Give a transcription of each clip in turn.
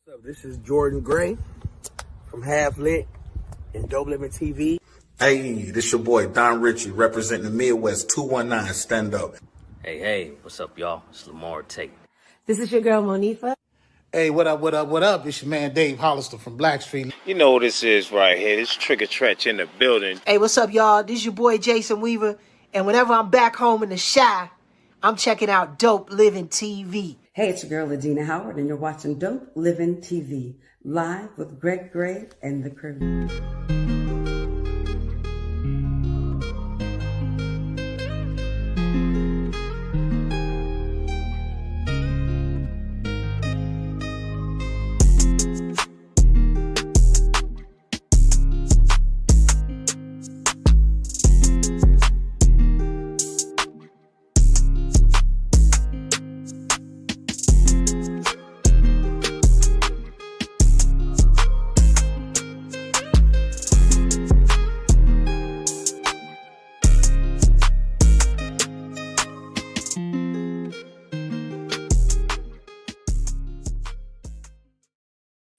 What's up? This is Jordan Gray from Half Lit and DopelivenTV. Hey, this your boy Don Ritchie representing the Midwest 219 Stand Up. Hey, what's up, y'all? It's Lamar Tate. This is your girl, Monifa. Hey, what up? It's your man, Dave Hollister from Blackstreet. You know what this is right here. This Trigger Tretch in the building. Hey, what's up, y'all? This is your boy, Jason Weaver. And whenever I'm back home in the Chi, I'm checking out Dope Living TV. Hey, it's your girl, Adina Howard, and you're watching Dope Living TV, live with Greg Gray and the crew.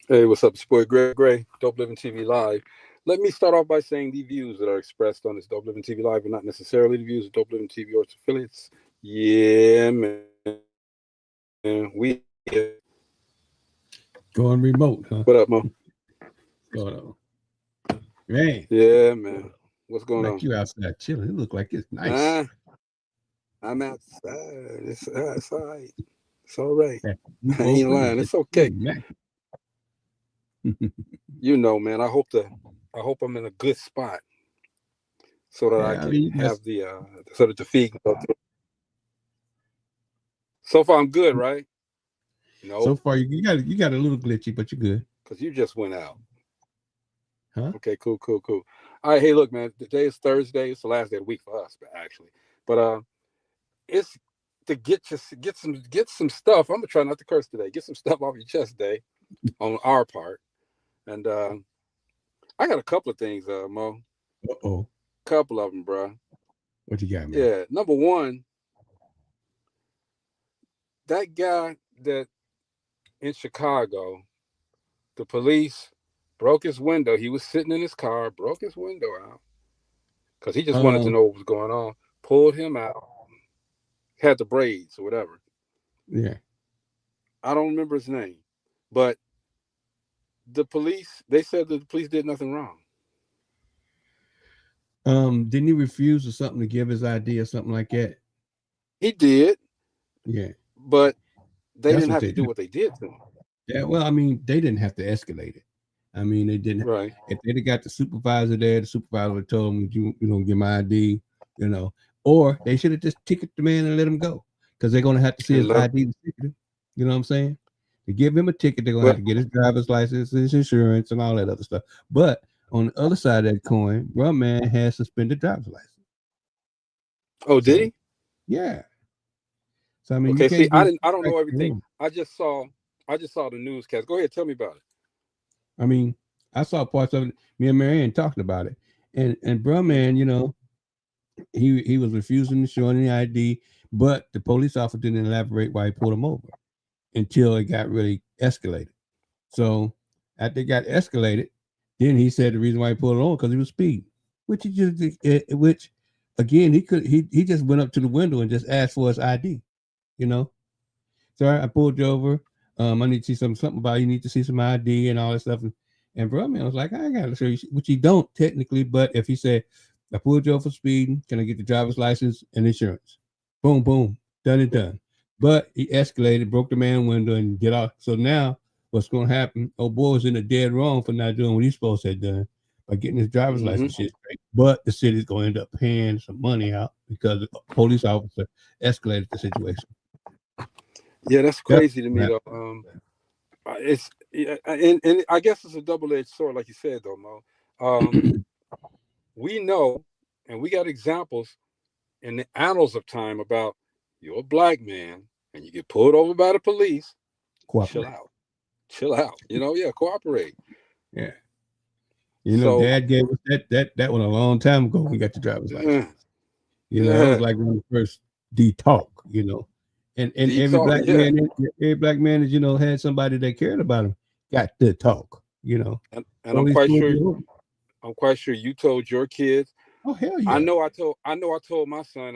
Hey, what's up? It's your boy Greg Gray, Dope Living TV Live. Let me start off by saying the views that are expressed on this Dope Living TV Live are not necessarily the views of Dope Living TV or its affiliates. Yeah, man. We going remote, huh? What up, Mo? Going on. Man. Yeah, man. What's going on? You outside chilling. It look like it's nice. I'm outside. It's all right. It's all right. Yeah. I ain't lying. It's okay. You know, man, I hope I'm in a good spot so that I can have so that the feed can go through. So far I'm good, right? No. So far you got a little glitchy, but you're good. Because you just went out. Huh? Okay, cool. All right, hey, look, man, today is Thursday. It's the last day of the week for us, actually. But it's to get some stuff. I'm gonna try not to curse today. Get some stuff off your chest today on our part. And I got a couple of things, Mo. Uh-oh. Couple of them, bro. What you got, man? Yeah, number one, that guy that in Chicago, the police broke his window. He was sitting in his car, broke his window out because he just wanted to know what was going on. Pulled him out, had the braids or whatever. Yeah. I don't remember his name, but they said that the police did nothing wrong. Didn't he refuse or something to give his ID or something like that? He did. Yeah. But they didn't have to do what they did to him. Yeah, well, I mean, they didn't have to escalate it. I mean, they didn't. Right. If they'd have got the supervisor there, the supervisor would have told him, you don't give my ID, or they should have just ticketed the man and let him go because they're going to have to see his ID. You know what I'm saying? To give him a ticket, they're going to have to get his driver's license, his insurance, and all that other stuff. But on the other side of that coin, Rum Man has suspended driver's license. Oh, did he? Yeah. So I mean, okay. See, I don't know everything. I just saw the newscast. Go ahead, tell me about it. I mean, I saw parts of it. Me and Marianne talked about it, and Brum Man, he was refusing to show any ID, but the police officer didn't elaborate why he pulled him over until it got really escalated. So after it got escalated, then he said the reason why he pulled it on because he was speeding, which again he just went up to the window and just asked for his ID, Sorry, I pulled you over. I need to see something about you need to see some ID and all that stuff. And bro, man, I was like, I gotta show you, which you don't technically, but if he said, I pulled you over for speeding, can I get the driver's license and insurance? Boom, boom, done and done. But he escalated, broke the man window, and get off. So now what's going to happen? Old boy was in the dead wrong for not doing what he's supposed to have done by getting his driver's license shit straight. But the city's going to end up paying some money out because the police officer escalated the situation. Yeah, that's crazy to me, though. And I guess it's a double-edged sword, like you said, though, Mo. We know, and we got examples in the annals of time about you're a black man and you get pulled over by the police. Chill out. Cooperate. Yeah. Dad gave us that one a long time ago when we got the driver's license. It was like one of the first D-talk, And every black man, that, had somebody that cared about him. got to talk. And I'm Police quite pulled sure me over. you told your kids. Oh hell I yeah! know I told my son,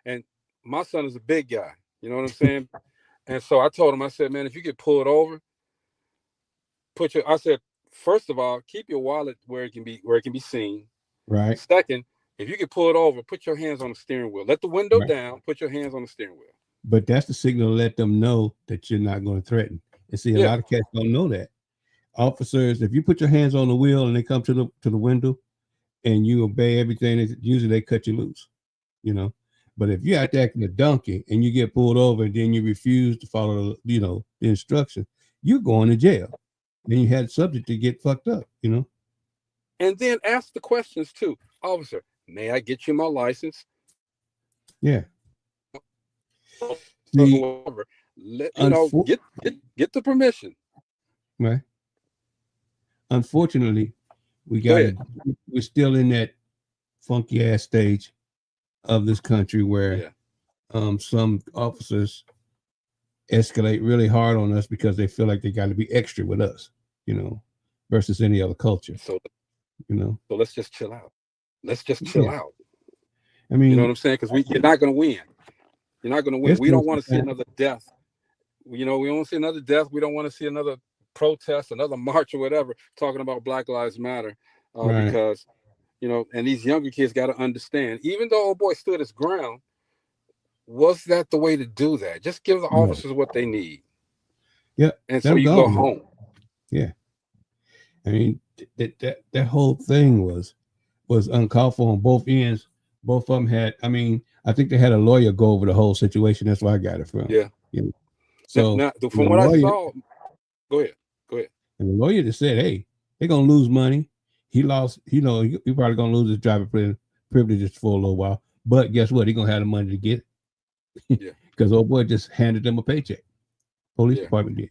and my son is a big guy. You know what I'm saying? And so I told him, I said, man, if you get pulled over, I said, first of all, keep your wallet where it can be seen. Right, Second, if you get pulled over, put your hands on the steering wheel. Let the window right. down. Put your hands on the steering wheel. But that's the signal to let them know that you're not going to threaten. And see, a Yeah. lot of cats don't know that. Officers, if you put your hands on the wheel and they come to the window and you obey everything, usually they cut you loose. But if you're out there acting a donkey and you get pulled over and then you refuse to follow, the instructions, you're going to jail. Then you had subject to get fucked up. And then ask the questions too, officer. May I get you my license? Yeah. See, Whatever. Get the permission. Right. Unfortunately, Go ahead. we're still in that funky ass stage of this country where some officers escalate really hard on us because they feel like they got to be extra with us, versus any other culture. So So let's just chill out. Let's just chill out. I mean, you know what I'm saying? Because you're not going to win. You're not going to win. We don't want to see another death. We don't want to see another death. We don't want to see another protest, another march or whatever, talking about Black Lives Matter, right. Because, and these younger kids got to understand, even though old boy stood his ground, was that the way to do that? Just give the officers what they need. Yeah. And so you go home. Yeah. I mean, that whole thing was uncalled for on both ends. Both of them had, I think they had a lawyer go over the whole situation. That's where I got it from. Yeah. So now, from what I saw, go ahead. And the lawyer just said, hey, they're going to lose money. He lost, he probably going to lose his driver privileges for a little while. But guess what? He's going to have the money to get it. Yeah. Because old boy just handed them a paycheck. Police department did.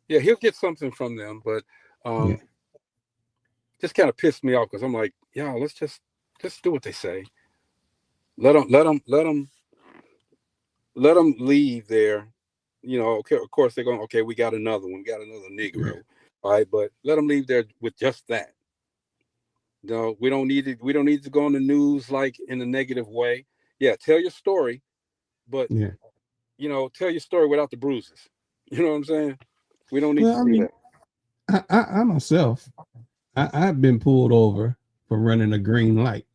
Yeah, he'll get something from them, but just kind of pissed me off because I'm like, let's just do what they say. Let them leave there. Okay, of course they're going, okay, we got another one. We got another Negro. All right, but let them leave there with just that. We don't need to go on the news like in a negative way. Yeah, tell your story, but tell your story without the bruises. You know what I'm saying? We don't need to see that. I myself, I've been pulled over for running a green light.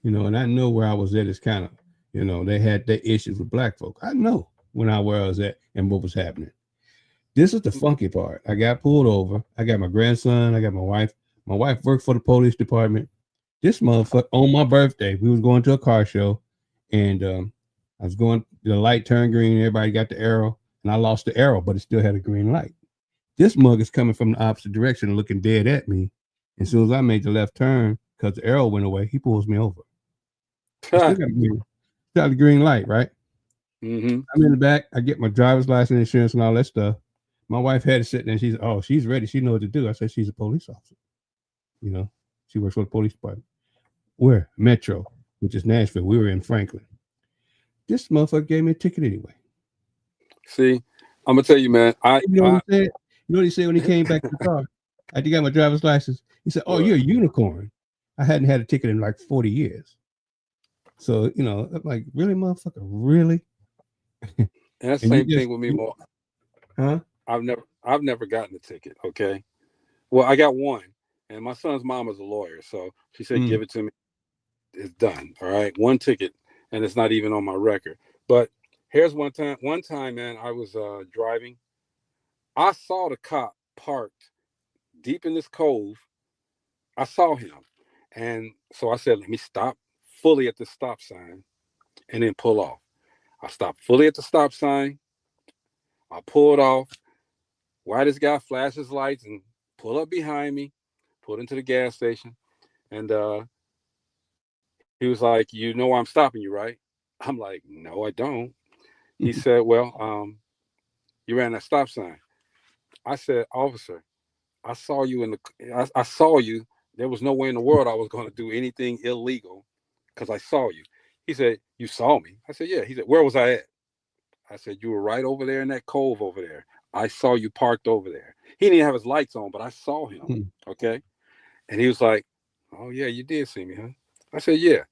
And I know where I was at is kind of, they had their issues with black folk. I know where I was at and what was happening. This is the funky part. I got pulled over. I got my grandson. I got my wife. My wife worked for the police department. This motherfucker, on my birthday, we was going to a car show, and I was going, the light turned green. Everybody got the arrow, and I lost the arrow, but it still had a green light. This mug is coming from the opposite direction and looking dead at me. As soon as I made the left turn, because the arrow went away, he pulls me over. Still got a green light, right? Mm-hmm. I'm in the back. I get my driver's license, insurance, and all that stuff. My wife had to sit there, and she's ready. She knows what to do. I said, she's a police officer. She works for the police department. Where? Metro, which is Nashville. We were in Franklin. This motherfucker gave me a ticket anyway. See, I'm gonna tell you, man. You know what he said? You know what he said when he came back to the car? I got my driver's license. He said, "Oh, you're a unicorn." I hadn't had a ticket in like 40 years. So, I'm like, really, motherfucker? Really? And that's the same thing with me, more. Huh? I've never gotten a ticket, okay? Well, I got one, and my son's mom is a lawyer, so she said, give it to me. It's done, all right? One ticket, and it's not even on my record. But here's one time, man, I was driving. I saw the cop parked deep in this cove. I saw him. And so I said, let me stop fully at the stop sign and then pull off. I stopped fully at the stop sign. I pulled off. Why this guy flashes lights and pull up behind me, pulled into the gas station. And he was like, you know why I'm stopping you, right? I'm like, no, I don't. He said, well, you ran that stop sign. I said, officer, I saw you I saw you. There was no way in the world I was going to do anything illegal because I saw you. He said, you saw me? I said, yeah. He said, where was I at? I said, you were right over there in that cove over there. I saw you parked over there. He didn't have his lights on, but I saw him. Okay. And he was like, oh, yeah, you did see me, huh? I said, yeah.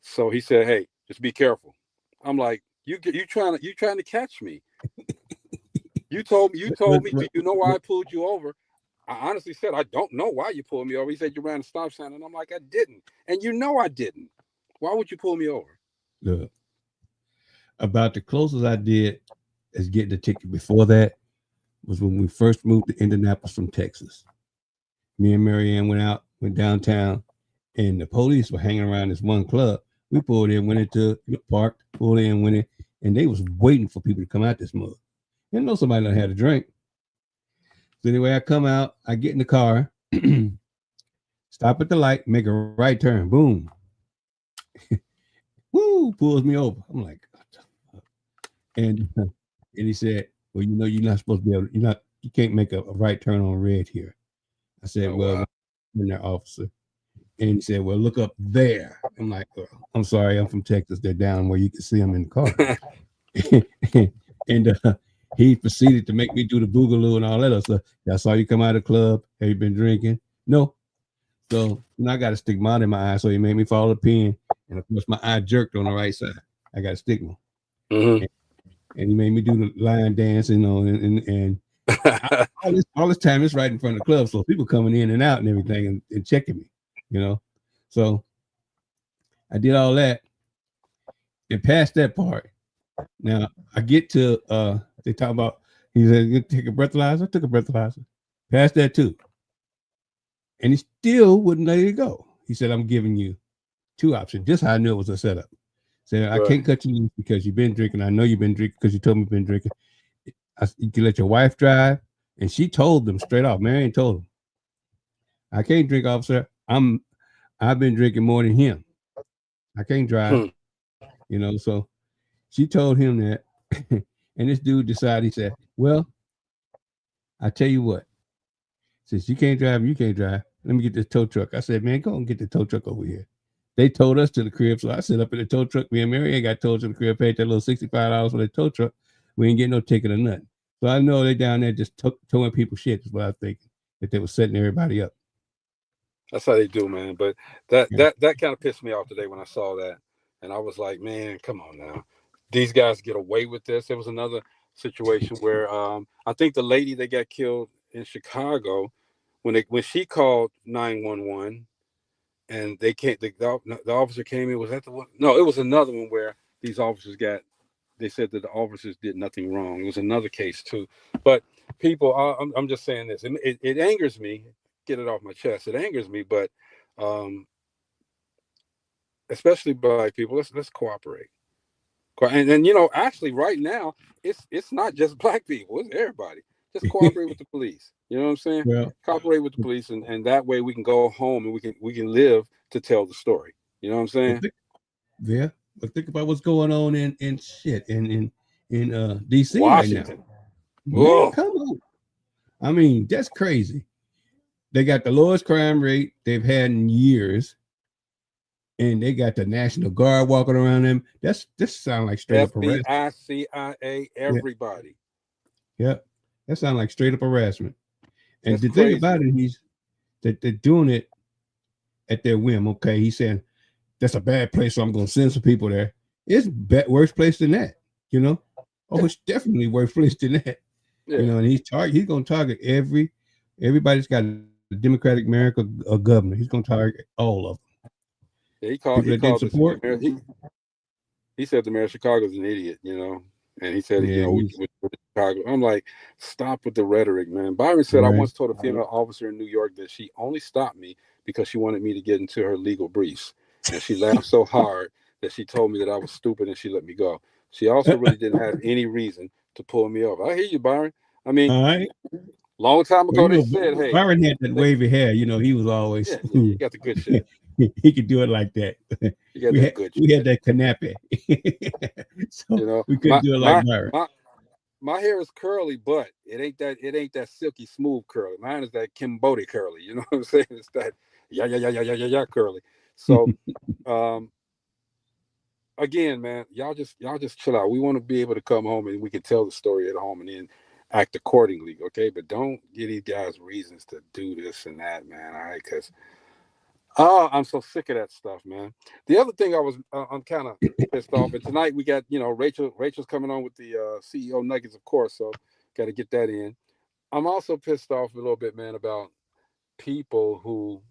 So he said, hey, just be careful. I'm like, you trying to catch me. You told me, do you know why I pulled you over? I honestly said, I don't know why you pulled me over. He said, you ran a stop sign. And I'm like, I didn't. And you know I didn't. Why would you pull me over? Look, about the closest I did as getting the ticket before that was when we first moved to Indianapolis from Texas. Me and Marianne went downtown, and the police were hanging around this one club. We pulled in, went into the park, pulled in, went in, and they was waiting for people to come out this mug. You know somebody done had a drink. So anyway, I come out, I get in the car, stop at the light, make a right turn, boom. Woo, pulls me over. I'm like, and he said, well, you know, you're not supposed to be able, you can't make a right turn on red here. I said, well, I'm there, officer. And he said, well, look up there. I'm like, oh, I'm sorry, I'm from Texas. They're down where you can see them in the car. And he proceeded to make me do the boogaloo and all that other stuff. I saw you come out of the club. Have you been drinking? No. So I got a stigma in my eye. So he made me follow the pin. And of course, my eye jerked on the right side. I got a stigma. Mm-hmm. And he made me do the line dance, you know, and all this time it's right in front of the club. So people coming in and out and everything and checking me, you know. So I did all that and passed that part. Now I get to they talk about, he said, you take a breathalyzer. I took a breathalyzer. Passed that too. And he still wouldn't let it go. He said, I'm giving you two options. This how I knew it was a setup. Said, I can't cut you loose because you've been drinking. I know you've been drinking because you told me you've been drinking. You can let your wife drive. And she told them straight off. Marion told them, I can't drink, officer. I've been drinking more than him. I can't drive. You know, so she told him that. And this dude decided, he said, well, I tell you what, since you can't drive, you can't drive. Let me get this tow truck. I said, man, go and get the tow truck over here. They towed us to the crib. So I set up in the tow truck. Me and Marianne got towed to the crib, paid that little $65 for the tow truck. We ain't getting no ticket or nothing. So I know they down there just towing people shit is what I was thinking, that they were setting everybody up. That's how they do, man. But that kind of pissed me off today when I saw that. And I was like, man, come on now. These guys get away with this. There was another situation where I think the lady that got killed in Chicago, when she called 911 and they can't, the officer came in, was that the one? No, it was another one where these officers they said that the officers did nothing wrong. It was another case too. But people, I'm just saying this, and it angers me. Get it off my chest. It angers me, but especially Black people, let's cooperate. And you know, actually, right now, it's not just Black people; it's everybody. Just cooperate with the police. You know what I'm saying? Well, cooperate with the police, and that way we can go home and we can live to tell the story. You know what I'm saying? Yeah, but think about what's going on in DC Washington. Right now. Man, come on. I mean, that's crazy. They got the lowest crime rate they've had in years, and they got the National Guard walking around them. This sounds like straight up harassment. FBI, CIA, everybody. Yep. That sounds like straight up harassment. And that's the thing about it is that they're doing it at their whim. Okay, he's saying that's a bad place, so I'm going to send some people there. It's worse place than that, you know. Oh, it's definitely worse place than that, you know. And he's going to target everybody's got a Democratic America governor. He's going to target all of them. Yeah, he called support. He said the mayor of Chicago is an idiot, you know. And he said, you know, with Chicago. I'm like, stop with the rhetoric, man. Byron said, I once told a female officer in New York that she only stopped me because she wanted me to get into her legal briefs. And she laughed so hard that she told me that I was stupid and she let me go. She also really didn't have any reason to pull me over. I hear you, Byron. I mean, long time ago, they said, hey. Byron had that wavy hair. You know, he was always. Yeah, you got the good shit. He could do it like that. We had that canapé. So you know, we couldn't do it like Byron. My hair is curly, but it ain't that silky smooth curly. Mine is that Kimbote curly. You know what I'm saying? It's that yeah curly. So again, man, y'all just chill out. We want to be able to come home and we can tell the story at home, and then act accordingly, okay? But don't give these guys reasons to do this and that, man. All right, because I'm so sick of that stuff, man. The other thing I'm kind of pissed off. And tonight we got, Rachel's coming on with the CEO Nuggets, of course. So got to get that in. I'm also pissed off a little bit, man, about people who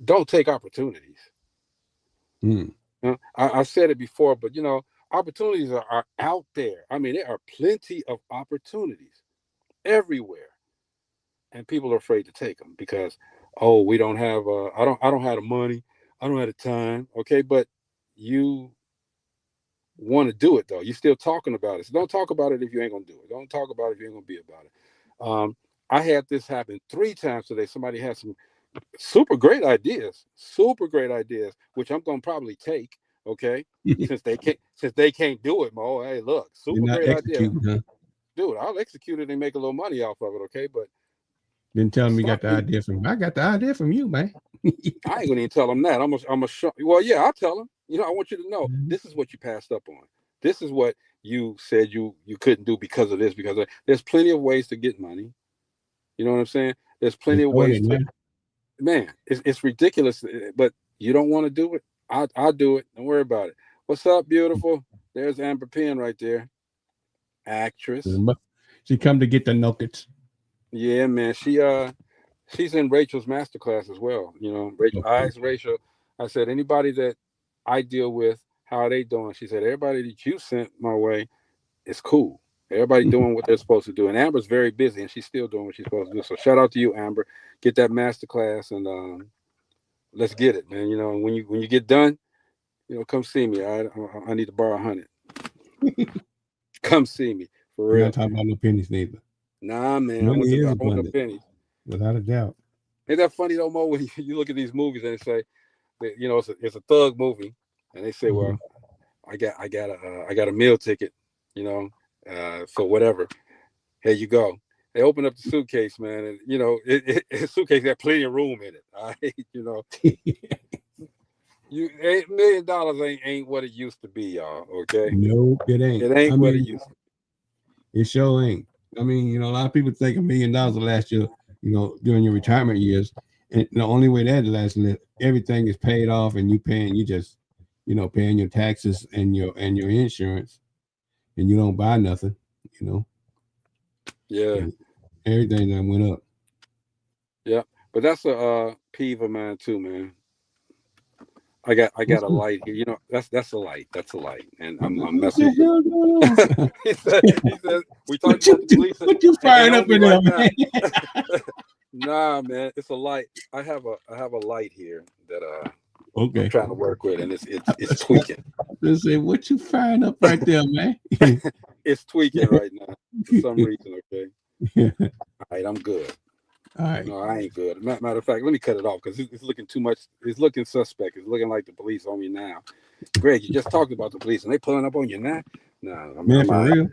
don't take opportunities. I said it before, but opportunities are out there. I mean, there are plenty of opportunities everywhere, and people are afraid to take them because, we don't have. I don't have the money. I don't have the time. Okay, but you want to do it though. You're still talking about it. So don't talk about it if you ain't gonna do it. Don't talk about it if you ain't gonna be about it. I had this happen 3 times today. Somebody had some super great ideas, which I'm gonna probably take. Okay, since they can't do it, Mo. Hey, look, super great idea, huh? dude. I'll execute it and make a little money off of it. Okay, but then tell them you got the idea from. I got the idea from you, man. I ain't gonna even tell them that. I'm gonna show. Well, yeah, I'll tell them. I want you to know this is what you passed up on. This is what you said you couldn't do because of this. Because there's plenty of ways to get money. You know what I'm saying? There's plenty of ways to. Man, it's ridiculous, but you don't want to do it. I'll do it. Don't worry about it. What's up, beautiful? There's Amber Penn right there, actress. She come to get the nuggets. Yeah, man. She's in Rachel's masterclass as well. Rachel. I asked Rachel. I said, anybody that I deal with, how are they doing? She said, everybody that you sent my way is cool. Everybody doing what they're supposed to do. And Amber's very busy, and she's still doing what she's supposed to do. So shout out to you, Amber. Get that masterclass, and let's get it, man. When you get done, come see me. I need to borrow 100. Come see me for real. You're not talking about no pennies, neither. Nah, man. I want the pennies. Without a doubt. Ain't that funny though, Mo? When you look at these movies and they say, that, it's a thug movie, and they say, well, I got a meal ticket, for whatever. Here you go. They open up the suitcase, man, and the suitcase got plenty of room in it. All right, $1 million ain't what it used to be, y'all. Okay, no, it ain't. It ain't what it used to be. It sure ain't. I mean, a lot of people think $1 million will last you, during your retirement years, and the only way that lasts is everything is paid off, and you just, paying your taxes and your insurance, and you don't buy nothing, Yeah. And everything that went up. Yeah, but that's a peeve of mine too, man. I got a light here. That's a light. That's a light, and I'm messing. He said we talked about the police. What you firing up in there, man? Nah, man, it's a light. I have a light here that okay. I'm trying to work with, and it's tweaking. Let's say, what you firing up right there, man? It's tweaking right now for some reason. Okay. All right, I'm good. All right. No, I ain't good. Matter of fact, let me cut it off because it's looking too much. It's looking suspect. It's looking like the police on me now. Greg, you just talked about the police and they pulling up on you now. No, I'm for real.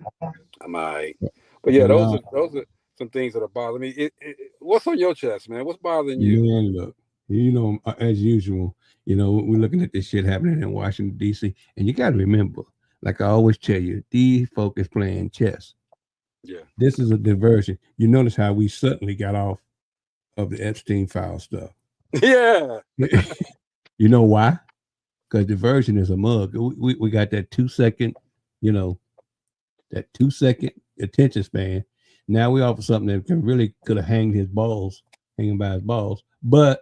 I'm all right. But yeah, those are some things that are bothering me. What's on your chest, man? What's bothering you? Man, look, as usual, we're looking at this shit happening in Washington, D.C. And you got to remember, like I always tell you, these folk is playing chess. Yeah. This is a diversion. You notice how we suddenly got off of the Epstein file stuff. Yeah. You know why? Because diversion is a mug. We got that 2-second, that 2-second attention span. Now we offer something that could have hanging by his balls. But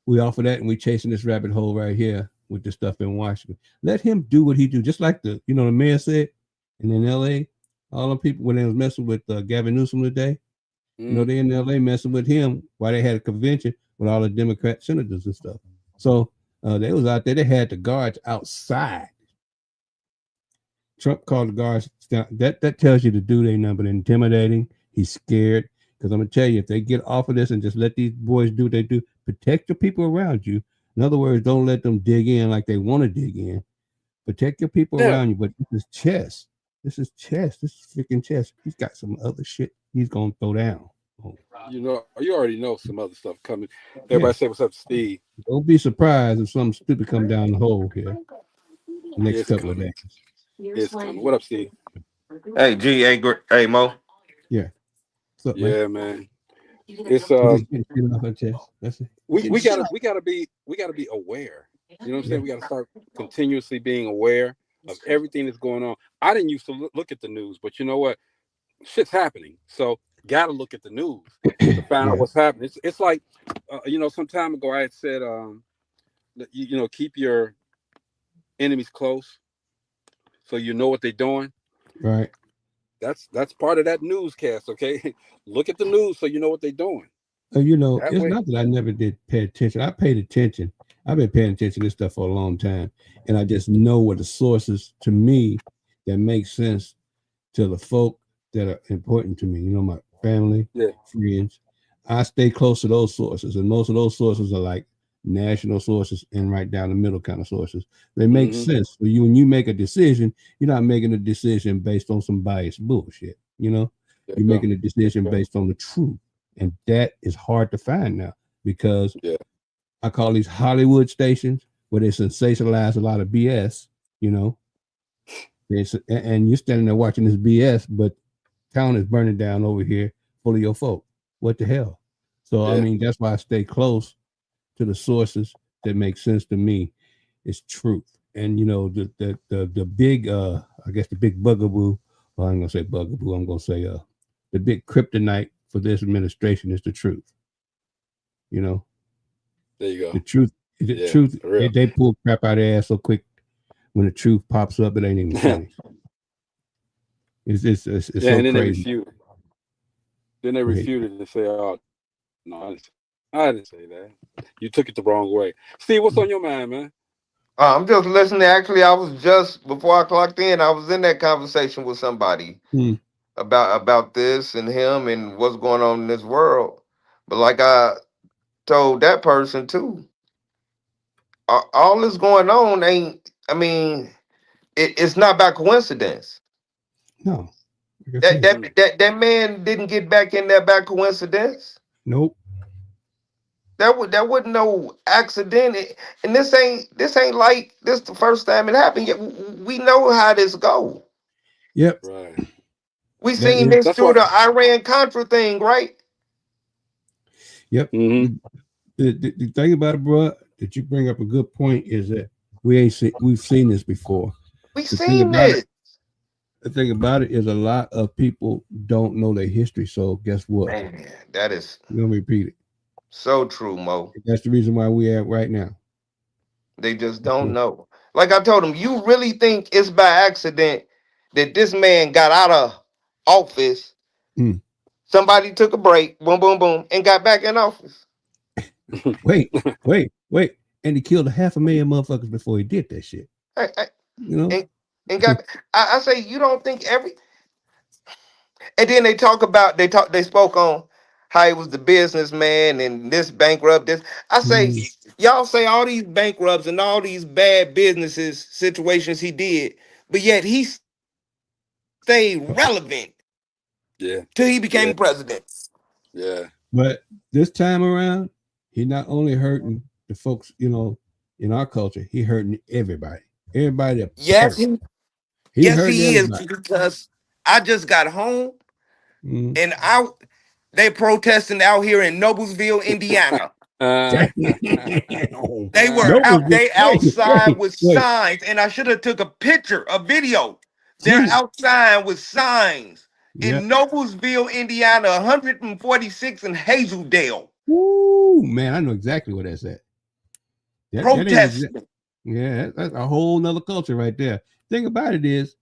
we offer that, and we chasing this rabbit hole right here with the stuff in Washington. Let him do what he do. Just like the mayor said, and in L.A., all the people when they was messing with Gavin Newsom today, they in L.A. messing with him while they had a convention with all the Democrat senators and stuff. So they was out there. They had the guards outside. Trump called the guards down. That tells you the dude ain't nothing but intimidating. He's scared. Because I'm going to tell you, if they get off of this and just let these boys do what they do, protect the people around you. In other words, don't let them dig in like they want to dig in. Protect your people around you. But this is chess. This is chess. This is freaking chess. He's got some other shit he's going to throw down. You already know some other stuff coming. Everybody say what's up to Steve. Don't be surprised if something stupid come down the hole here next couple of days. It's coming. What up, Steve? Hey, G, hey, Mo. Yeah. What's up, man? Yeah, man. It's Just get it off her chest. That's it. we gotta be aware. You know what I'm saying? We gotta start continuously being aware of everything that's going on. I didn't used to look at the news, but you know what? Shit's happening. So gotta look at the news to find out what's happening. It's like you know, some time ago I had said you know, keep your enemies close so you know what they're doing. Right. That's part of that newscast, okay? Look at the news so you know what they're doing. You know, That it's way. not that I never did pay attention. I paid attention. I've been paying attention to this stuff for a long time, and I just know what the sources to me that make sense to the folk that are important to me. You know, my family, friends. I stay close to those sources, and most of those sources are like national sources and right down the middle kind of sources. They make sense for you. When you make a decision, you're not making a decision based on some biased bullshit. You know, you're making a decision based on the truth. And that is hard to find now because I call these Hollywood stations where they sensationalize a lot of BS, you know. And you're standing there watching this BS, but town is burning down over here full of your folk. What the hell? So, I mean, that's why I stay close to the sources that make sense to me. It's truth. And, you know, the big, I guess the big bugaboo, well, I'm going to say bugaboo, I'm going to say the big kryptonite for this administration is the truth. You know, there you go. The truth, truth. They pull crap out of their ass so quick. When the truth pops up, it ain't even funny. It's so crazy. Then they refuted and say, "Oh, no, I didn't say that. You took it the wrong way." Steve, what's on your mind, man? I'm just listening. Actually, I was just before I clocked in. I was in that conversation with somebody about this and him and what's going on in this world. But like I told that person too, all this going on ain't. I mean, it's not by coincidence. No, that man didn't get back in there by coincidence. Nope. That wasn't no accident. And this ain't like this the first time it happened. Yet we know how this go. Yep. Right. We seen this through the Iran-Contra thing, right? Yep. The thing about it, bro, that you bring up a good point is that we've seen this before. We've seen this. The thing about it is a lot of people don't know their history. So guess what? Man, that is I'm gonna repeat it. So true, Mo. That's the reason why we're at right now. They just don't know. Like I told him, you really think it's by accident that this man got out of office? Somebody took a break, boom, boom, boom, and got back in office. Wait. And he killed 500,000 motherfuckers before he did that shit. You know? And got I say, you don't think and then they spoke on how he was the businessman and this bankrupt this. I say, y'all say all these bankrupts and all these bad businesses situations he did, but yet he stayed relevant. Till he became president. But this time around, he not only hurting the folks, you know, in our culture, he hurting everybody. Everybody. Yes, he is, because I just got home and they protesting out here in Noblesville, Indiana. They were outside with signs, and I should have took a picture, a video. They're outside with signs in Noblesville, Indiana, 146 in Hazeldale. Ooh, man, I know exactly where that's at. Protesting. That's a whole nother culture right there. Thing about it is,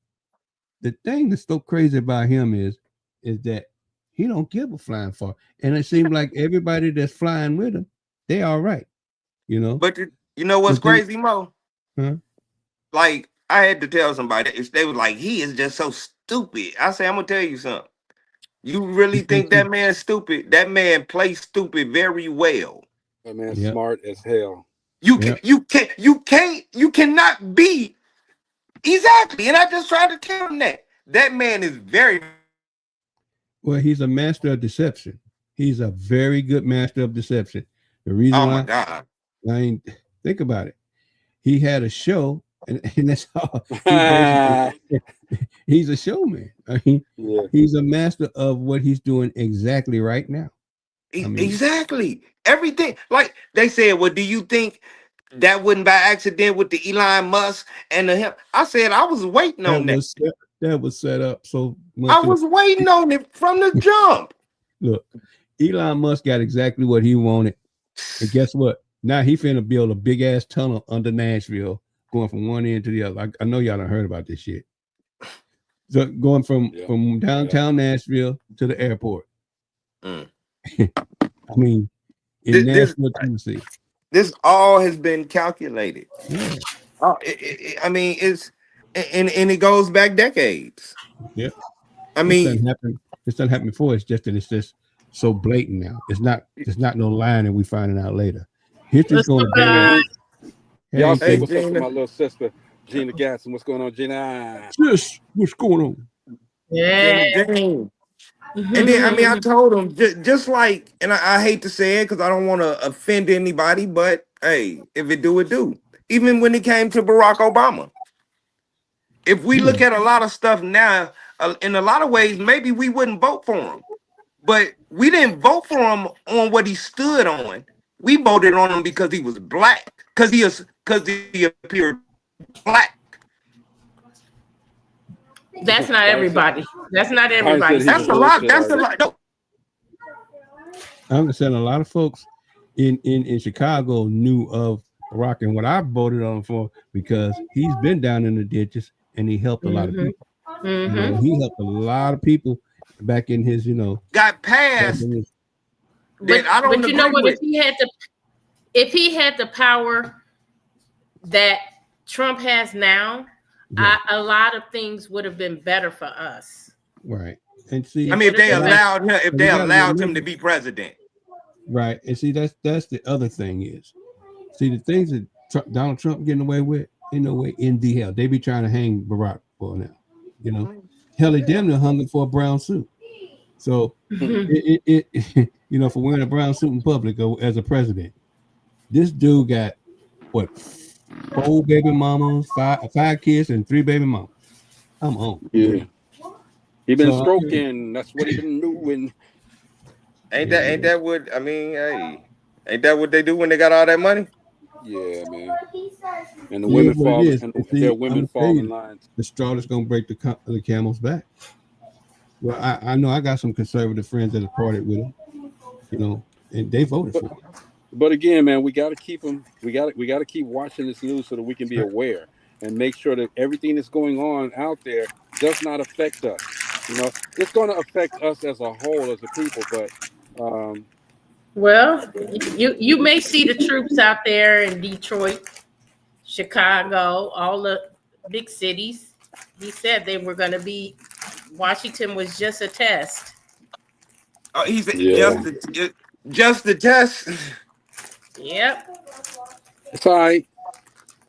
the thing that's so crazy about him is that he don't give a flying fuck. And it seems like everybody that's flying with him, they all right. You know? But you know what's crazy, Mo? Huh? Like, I had to tell somebody, they was like, he is just so stupid. I say, I'm gonna tell you something. You really think that man's stupid? That man plays stupid very well. That man's smart as hell. You cannot be exactly. And I just tried to tell him that man is very well. He's a master of deception. He's a very good master of deception. The reason my God. I mean, think about it. He had a show and that's all. He's a showman. I mean, he's a master of what he's doing exactly right now. I mean, exactly. Everything. Like they said, well, do you think that wasn't by accident with the Elon Musk and the him? I said I was waiting on that. That was set up so much. I was waiting on it from the jump. Look, Elon Musk got exactly what he wanted. And guess what? Now he finna build a big ass tunnel under Nashville, going from one end to the other. I know y'all done heard about this shit. So going from downtown Nashville to the airport. I mean, in Nashville, Tennessee. This all has been calculated. Yeah. I mean, it's and it goes back decades. Yeah. I mean, this doesn't happen before. It's just that it's just so blatant now. It's not no line, and we finding out later. History's going to be. Y'all say what's up to my little sister, Gina Gatson. What's going on, Gina? Sis, what's going on? Yeah. And then, I mean, I told him, just like, and I hate to say it because I don't want to offend anybody, but hey, if it do, it do. Even when it came to Barack Obama. If we look at a lot of stuff now, in a lot of ways, maybe we wouldn't vote for him. But we didn't vote for him on what he stood on. We voted on him because he was black, because he appeared black. That's not everybody. That's not everybody. That's a lot. That's a lot. No. I understand a lot of folks in Chicago knew of Barack and what I voted on for because he's been down in the ditches and he helped a lot of people. You know, he helped a lot of people back in his, got passed. But you know what? If he had the power that Trump has now, a lot of things would have been better for us. Right. And see, I mean, if they allowed him to be president. Right. And see, that's the other thing is, see, the things that Donald Trump getting away with, ain't no way in the hell. They be trying to hang Barack for now. Hell, they damn near hung him for a brown suit. So it for wearing a brown suit in public as a president. This dude got what, 4 baby mamas, 5 kids, and 3 baby mamas. I'm on. Yeah. He been stroking. That's what he been doing. Ain't that what I mean? Hey, ain't that what they do when they got all that money? Yeah, man. And the women fall. And their women fall in line. The straw that's gonna break the camel's back. Well, I know I got some conservative friends that have partied with him, and they voted for him. But again, man, we got to keep them. We got to keep watching this news so that we can be aware and make sure that everything that's going on out there does not affect us. It's going to affect us as a whole, as a people. But well, you may see the troops out there in Detroit, Chicago, all the big cities. He said they were going to be. Washington was just a test. Oh, he said just the test. Yep. It's all right.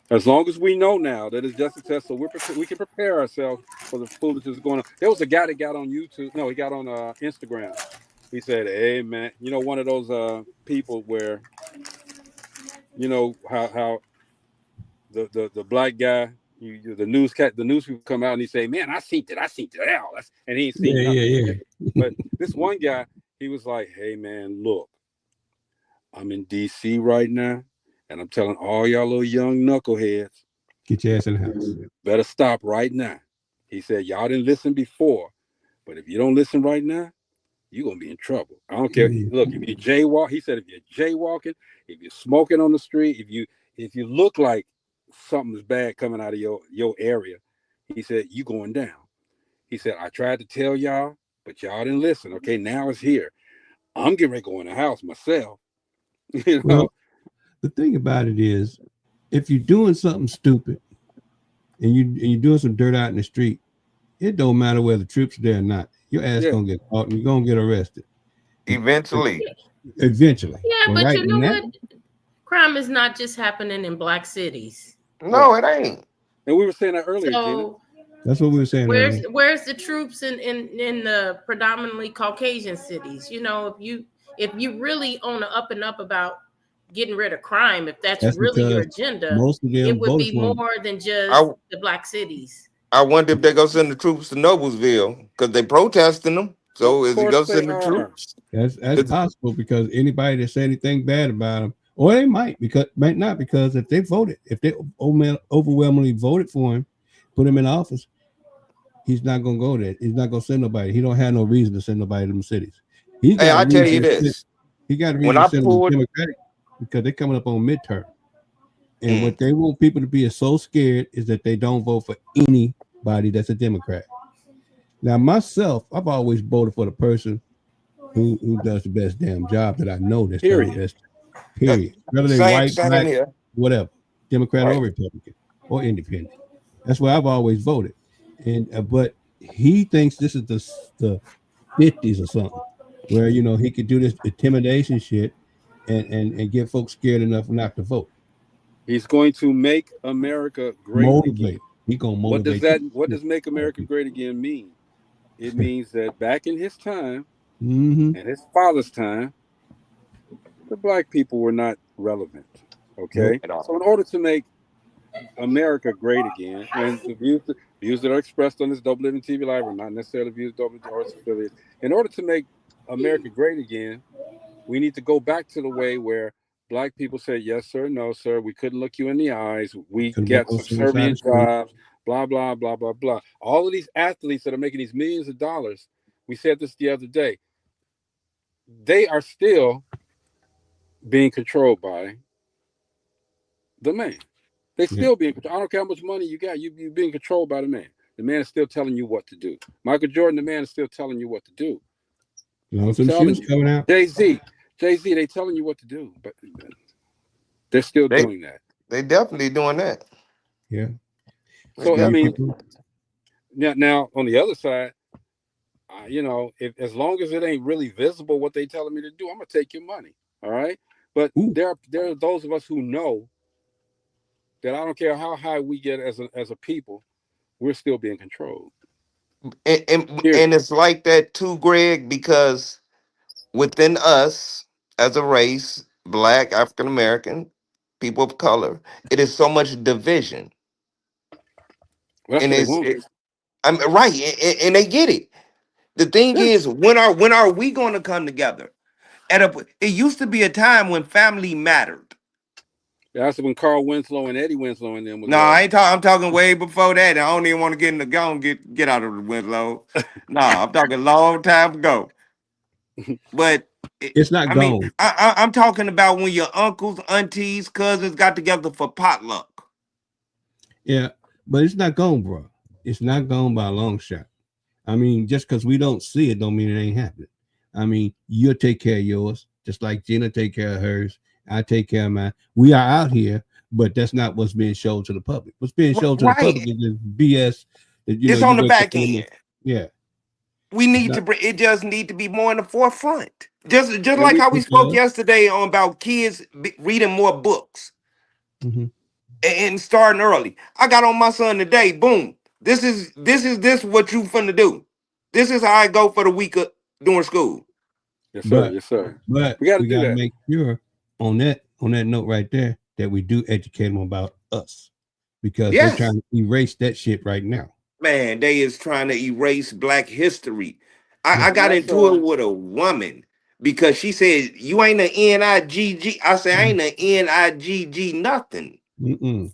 As long as we know now that it's just a test, so we can prepare ourselves for the foolishness going on. There was a guy that got on YouTube. No, he got on Instagram. He said, "Hey, man, one of those people where, how the black guy, the news people come out and he say, man, I seen it, and he ain't seen nothing. Yeah. But this one guy, he was like, hey, man, look, I'm in DC right now, and I'm telling all y'all little young knuckleheads, get your ass in the house. Better stop right now. He said, y'all didn't listen before, but if you don't listen right now, you're going to be in trouble. I don't care. Look, if you jaywalk, he said, if you're jaywalking, if you're smoking on the street, if you look like something's bad coming out of your area, he said, you going down. He said, I tried to tell y'all, but y'all didn't listen. Okay, now it's here. I'm getting ready to go in the house myself. Well, the thing about it is, if you're doing something stupid and you're doing some dirt out in the street, it don't matter whether the troops are there or not. Your ass gonna get caught and you're gonna get arrested. Eventually. Yeah, but right you know what? Crime is not just happening in black cities. No, it ain't. And we were saying that earlier, so, that's what we were saying. Where's the troops in the predominantly Caucasian cities? If you really on the up and up about getting rid of crime, if that's That's really your because agenda, most of them it would voted be for him. more than just I the black cities. I wonder if they go send the troops to Noblesville because they protesting them. Of So is he course go they send the are. troops? That's possible because anybody that say anything bad about him, or they might not because if they overwhelmingly voted for him, put him in office, he's not gonna go there. He's not gonna send nobody. He don't have no reason to send nobody to them cities. He Hey, got a I tell you reason. this. He got a When reason to I send them pulled, Democratic because they're coming up on midterm. And mm, what they want people to be is so scared is that they don't vote for anybody that's a Democrat. Now, myself, I've always voted for the person who does the best damn job that I know that's done the Period. best. Period. Whether they same white, same black, here. whatever, Democrat or Right. Republican or independent. That's why I've always voted. And but he thinks this is the 50s or something, where he could do this intimidation shit and get folks scared enough not to vote. He's going to make America great again. Motivate. He gonna motivate. What does make America great again mean? It means that back in his time Mm-hmm. and his father's time, the black people were not relevant. Nope. Okay? At all. So in order to make America great again, and the views that are expressed on this Dope Living TV Live are not necessarily views of Dope or its affiliates. In order to make America great again, we need to go back to the way where black people said, yes, sir, no, sir. We couldn't look you in the eyes. We Couldn't get walk on the side of the subservient street. jobs, blah, blah, blah, blah, blah. All of these athletes that are making these millions of dollars, we said this the other day, they are still being controlled by the man. They still being controlled. I don't care how much money you got, you're being controlled by the man. The man is still telling you what to do. Michael Jordan, the man is still telling you what to do. You know, I'm some telling shoes you. coming out. Jay-Z, they telling you what to do, but they're still They doing that. they definitely doing that. Yeah. So I Scare mean, people. now on the other side, if as long as it ain't really visible what they telling me to do, I'm gonna take your money. All right. But Ooh. there are those of us who know that I don't care how high we get as a people, we're still being controlled. And it's like that too, Greg, because within us as a race, black, African American, people of color, it is so much division. Well, that's And what they want. I'm right, and they get it. The thing Yeah. is, when are we going to come together? It used to be a time when family mattered. That's when Carl Winslow and Eddie Winslow and them was No, I ain't talking. I'm talking way before that. I don't even want to get in the go and get out of the Winslow. No, I'm talking long time ago. But It's not I mean, gone. I'm talking about when your uncles, aunties, cousins got together for potluck. Yeah, but it's not gone, bro. It's not gone by a long shot. I mean, just because we don't see it, don't mean it ain't happening. I mean, you'll take care of yours, just like Gina take care of hers. I take care of mine. We are out here, but that's not what's being shown to the public. What's being shown to the public Right. is BS. That It's on the back end. Yeah. We need to bring it. Just need to be more in the forefront. Just And like how we spoke because yesterday on about kids reading more books mhm. and starting early. I got on my son today. Boom. This is what you finna do. This is how I go for the week during school. Yes, sir. Yes, sir. But We got to we do got to that. make sure on that note right there that we do educate them about us, because they're Yes, trying to erase that shit right now. man. They is trying to erase Black history. Yeah. I And got that's into it with a woman because she said you ain't an NIGG. I said I ain't an NIGG nothing. Mm-mm.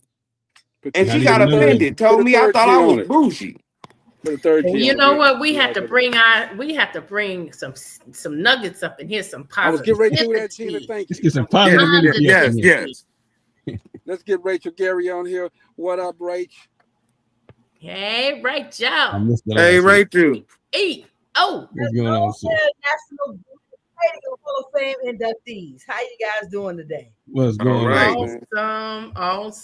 And Not she even got know that. offended. put Told a me I third thought G I on was it. bougie. Put a third G You on know it. what? We have to bring some nuggets up in here, some I was getting ready to do that, Gina. positivity. Thank Let's you. get some positive energy up in here. Let's get Rachel Gary on here. What up, Rach? Hey, right, I Joe. missed the Hey, last one. Rachel. Eat. Oh, What's going on, sir? National Radio Hall of Fame inductees. How you guys doing today? What's All going right. on? awesome.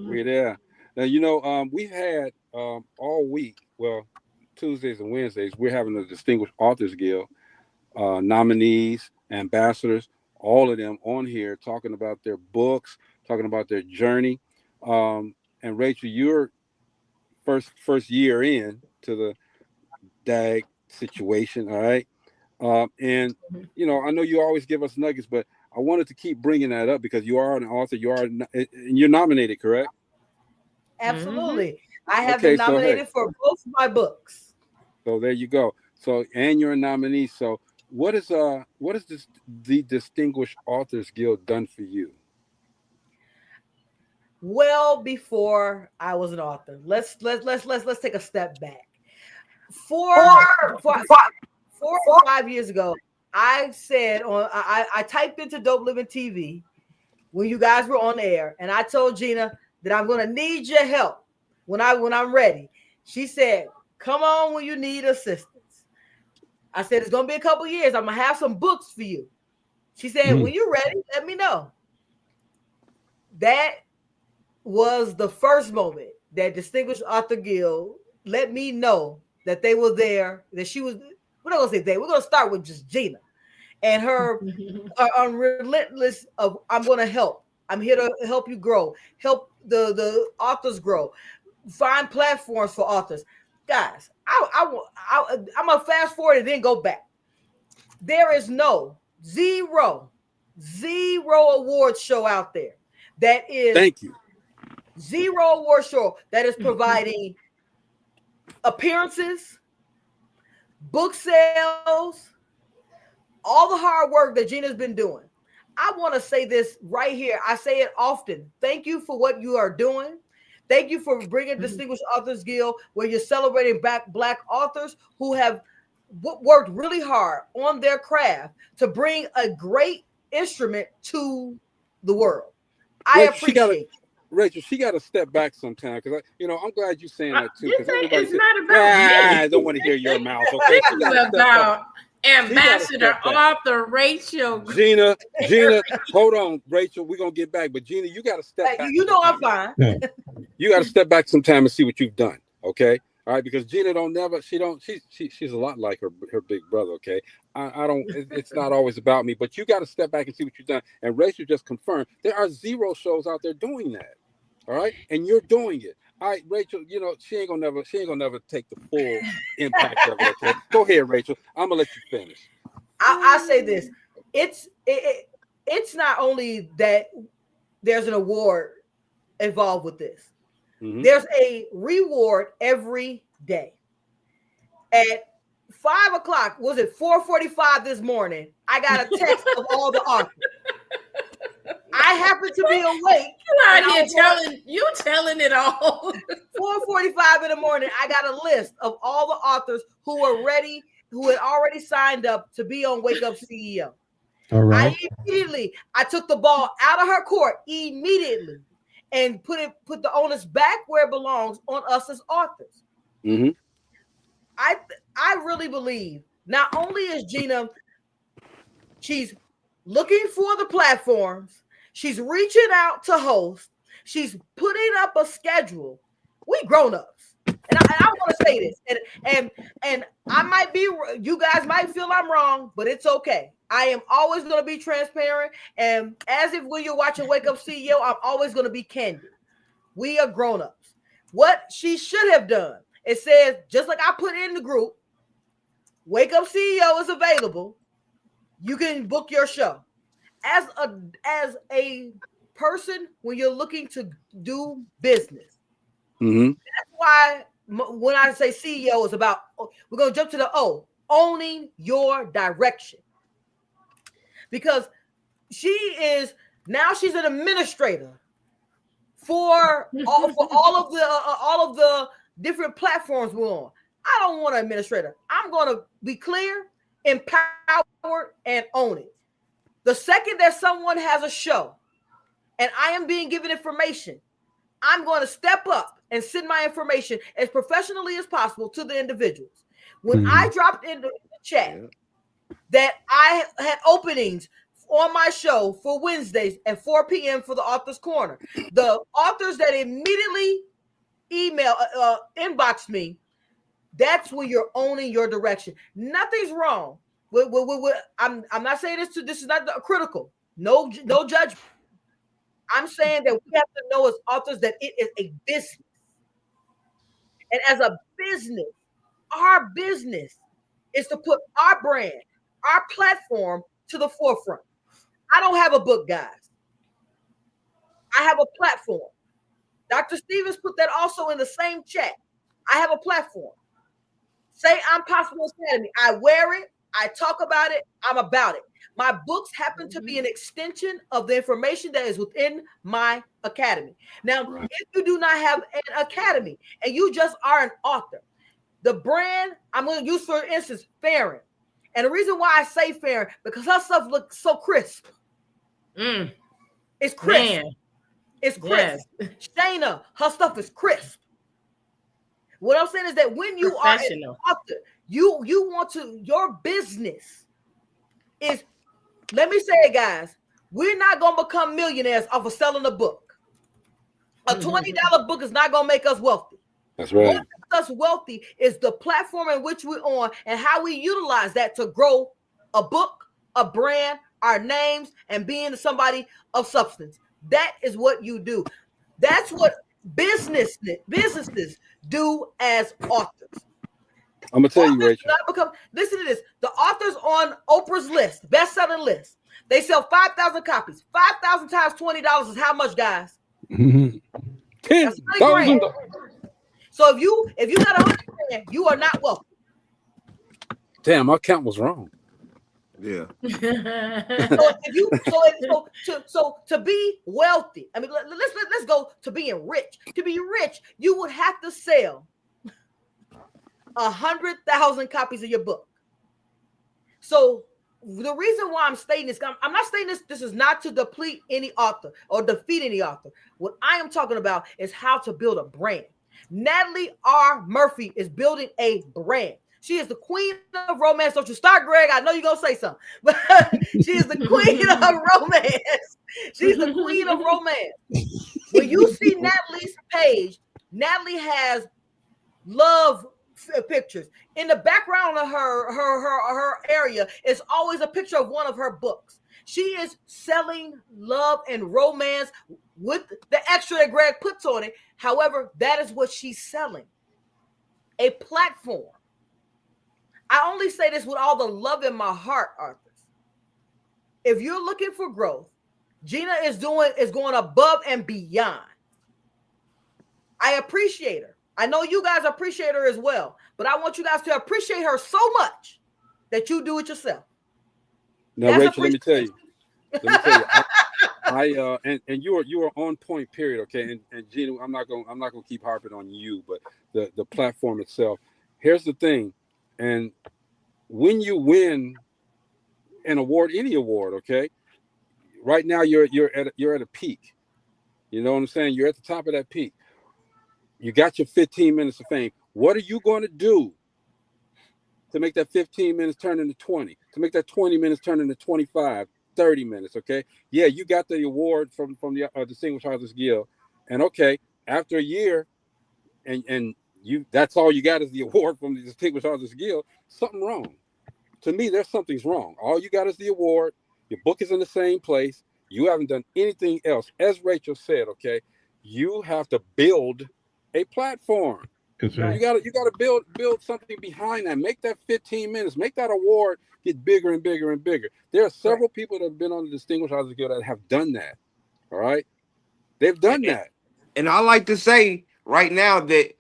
We there. Now we've had all week. Well, Tuesdays and Wednesdays we're having a Distinguished Authors Guild nominees, ambassadors, all of them on here talking about their books, talking about their journey. And Rachel, you're first year in to the DAG situation, all right? And I know you always give us nuggets, but I wanted to keep bringing that up because you are an author. You are, and you're nominated, correct? Absolutely. I have Okay, been so hey, nominated for both my books. so there you go. So, and you're a nominee. So, what is this the Distinguished Authors Guild done for you? Well before I was an author. Let's take a step back. Four or 5 years ago, I said I typed into Dope Living TV when you guys were on air, and I told Gina that I'm going to need your help when I'm ready. She said, "Come on when you need assistance." I said, "It's going to be a couple years. I'm going to have some books for you." She said, "When you're ready, let me know." That was the first moment that Distinguished Author Guild let me know that they were there, that she was, we're not going to say they, we're going to start with just Gina and her relentless of, I'm going to help. I'm here to help you grow, help the authors grow, find platforms for authors. Guys, I'm going to fast forward and then go back. There is zero award show out there that is Thank you. zero award show that is providing appearances, book sales, all the hard work that Gina's been doing. I want to say this right here. I say it often. Thank you for what you are doing. Thank you for bringing Distinguished Authors Guild, where you're celebrating Black authors who have worked really hard on their craft to bring a great instrument to the world. I appreciate it. Rachel, she got to step back sometime because I'm glad you're saying that too. This Everybody is not about me. I don't want to hear your mouth. Okay, This is about Ambassador Author Rachel. Gina, hold on, Rachel. We're gonna get back, but Gina, you got to step back. You know I'm fine. You got to step back sometime and see what you've done. Okay. All right, because Gina she's a lot like her big brother. Okay, I don't. It's not always about me, but you got to step back and see what you've done. And Rachel just confirmed there are zero shows out there doing that. All right, and you're doing it. All right, Rachel. She ain't gonna never take the full impact of it. Okay, go ahead, Rachel. I'm gonna let you finish. I say this. It's not only that there's an award involved with this. Mm-hmm. There's a reward every day. At 5 o'clock, was it 4:45 this morning? I got a text of all the authors. I happen to be awake. You telling it all. 4:45 in the morning, I got a list of all the authors who were ready, who had already signed up to be on Wake Up CEO. All right. I took the ball out of her court immediately and put the onus back where it belongs on us as authors. Mm-hmm. I really believe not only is Gina, she's looking for the platforms, she's reaching out to host, she's putting up a schedule. We grown-ups. And I want to say this, and I might be, you guys might feel I'm wrong, but it's okay. I am always going to be transparent, and as if when you're watching Wake Up CEO, I'm always going to be candid. We are grown-ups. What she should have done, it says, just like I put in the group, Wake Up CEO is available. You can book your show. As a person, when you're looking to do business, that's why when I say CEO is about, we're going to jump to the O, owning your direction. Because she's an administrator for all of the different platforms we're on. I don't want an administrator. I'm going to be clear, empowered, and own it. The second that someone has a show and I am being given information, I'm going to step up and send my information as professionally as possible to the individuals. When I dropped in the chat that I had openings on my show for Wednesdays at 4 p.m. for the Author's Corner, the authors that immediately inboxed me, that's when you're owning your direction. Nothing's wrong. I'm not saying this is not critical. No judgment. I'm saying that we have to know as authors that it is a business. And as a business, our business is to put our brand, our platform to the forefront. I don't have a book, guys. I have a platform. Dr. Stevens put that also in the same chat. I have a platform. Say I'm Possible Academy. I wear it. I talk about it. I'm about it. My books happen to be an extension of the information that is within my academy. Now, if you do not have an academy and you just are an author, the brand I'm going to use, for instance, Farron. And the reason why I say Farron, because her stuff looks so crisp. It's crisp. Man. It's crisp. Yes. Shayna, her stuff is crisp. What I'm saying is that when you are an author, you want to, your business is, let me say it, guys, we're not going to become millionaires off of selling a book. A $20 book is not going to make us wealthy. That's right. What makes us wealthy is the platform in which we're on and how we utilize that to grow a book, a brand, our names, and being somebody of substance. That is what you do. That's what businesses do as authors. I'm gonna tell you, Rachel. Listen to this. The authors on Oprah's list, best-selling list, they sell 5,000 copies. 5,000 times $20 is how much, guys? $10,000. So if you got 100 grand, you are not wealthy. Damn, my count was wrong. Yeah. So to be wealthy, I mean, let's go to being rich. To be rich, you would have to sell 100,000 copies of your book. So the reason why I'm stating this, I'm not stating this. This is not to deplete any author or defeat any author. What I am talking about is how to build a brand. Natalie R. Murphy is building a brand. She is the queen of romance. Don't you start, Greg. I know you're going to say something. But she is the queen of romance. She's the queen of romance. When you see Natalie's page, Natalie has love pictures. In the background of her area is always a picture of one of her books. She is selling love and romance with the extra that Greg puts on it. However, that is what she's selling. A platform. I only say this with all the love in my heart, authors. If you're looking for growth, Gina is going above and beyond. I appreciate her. I know you guys appreciate her as well, but I want you guys to appreciate her so much that you do it yourself. Now, Rachel, let me tell you. And you are on point, period. Okay. And Gina, I'm not gonna keep harping on you, but the platform itself. Here's the thing. And when you win an award, any award, okay, right now you're at a peak. You know what I'm saying? You're at the top of that peak. You got your 15 minutes of fame. What are you going to do to make that 15 minutes turn into 20? To make that 20 minutes turn into 25, 30 minutes, okay? Yeah, you got the award from the Distinguished Authors Guild. And okay, after a year, and that's all you got is the award from the Distinguished Authors Guild, something wrong. To me, something's wrong. All you got is the award. Your book is in the same place. You haven't done anything else. As Rachel said, okay, you have to build a platform. Right. You gotta build something behind that. Make that 15 minutes. Make that award get bigger and bigger and bigger. There are several people that have been on the Distinguished Authors Guild that have done that. All right, they've done that. And I like to say right now that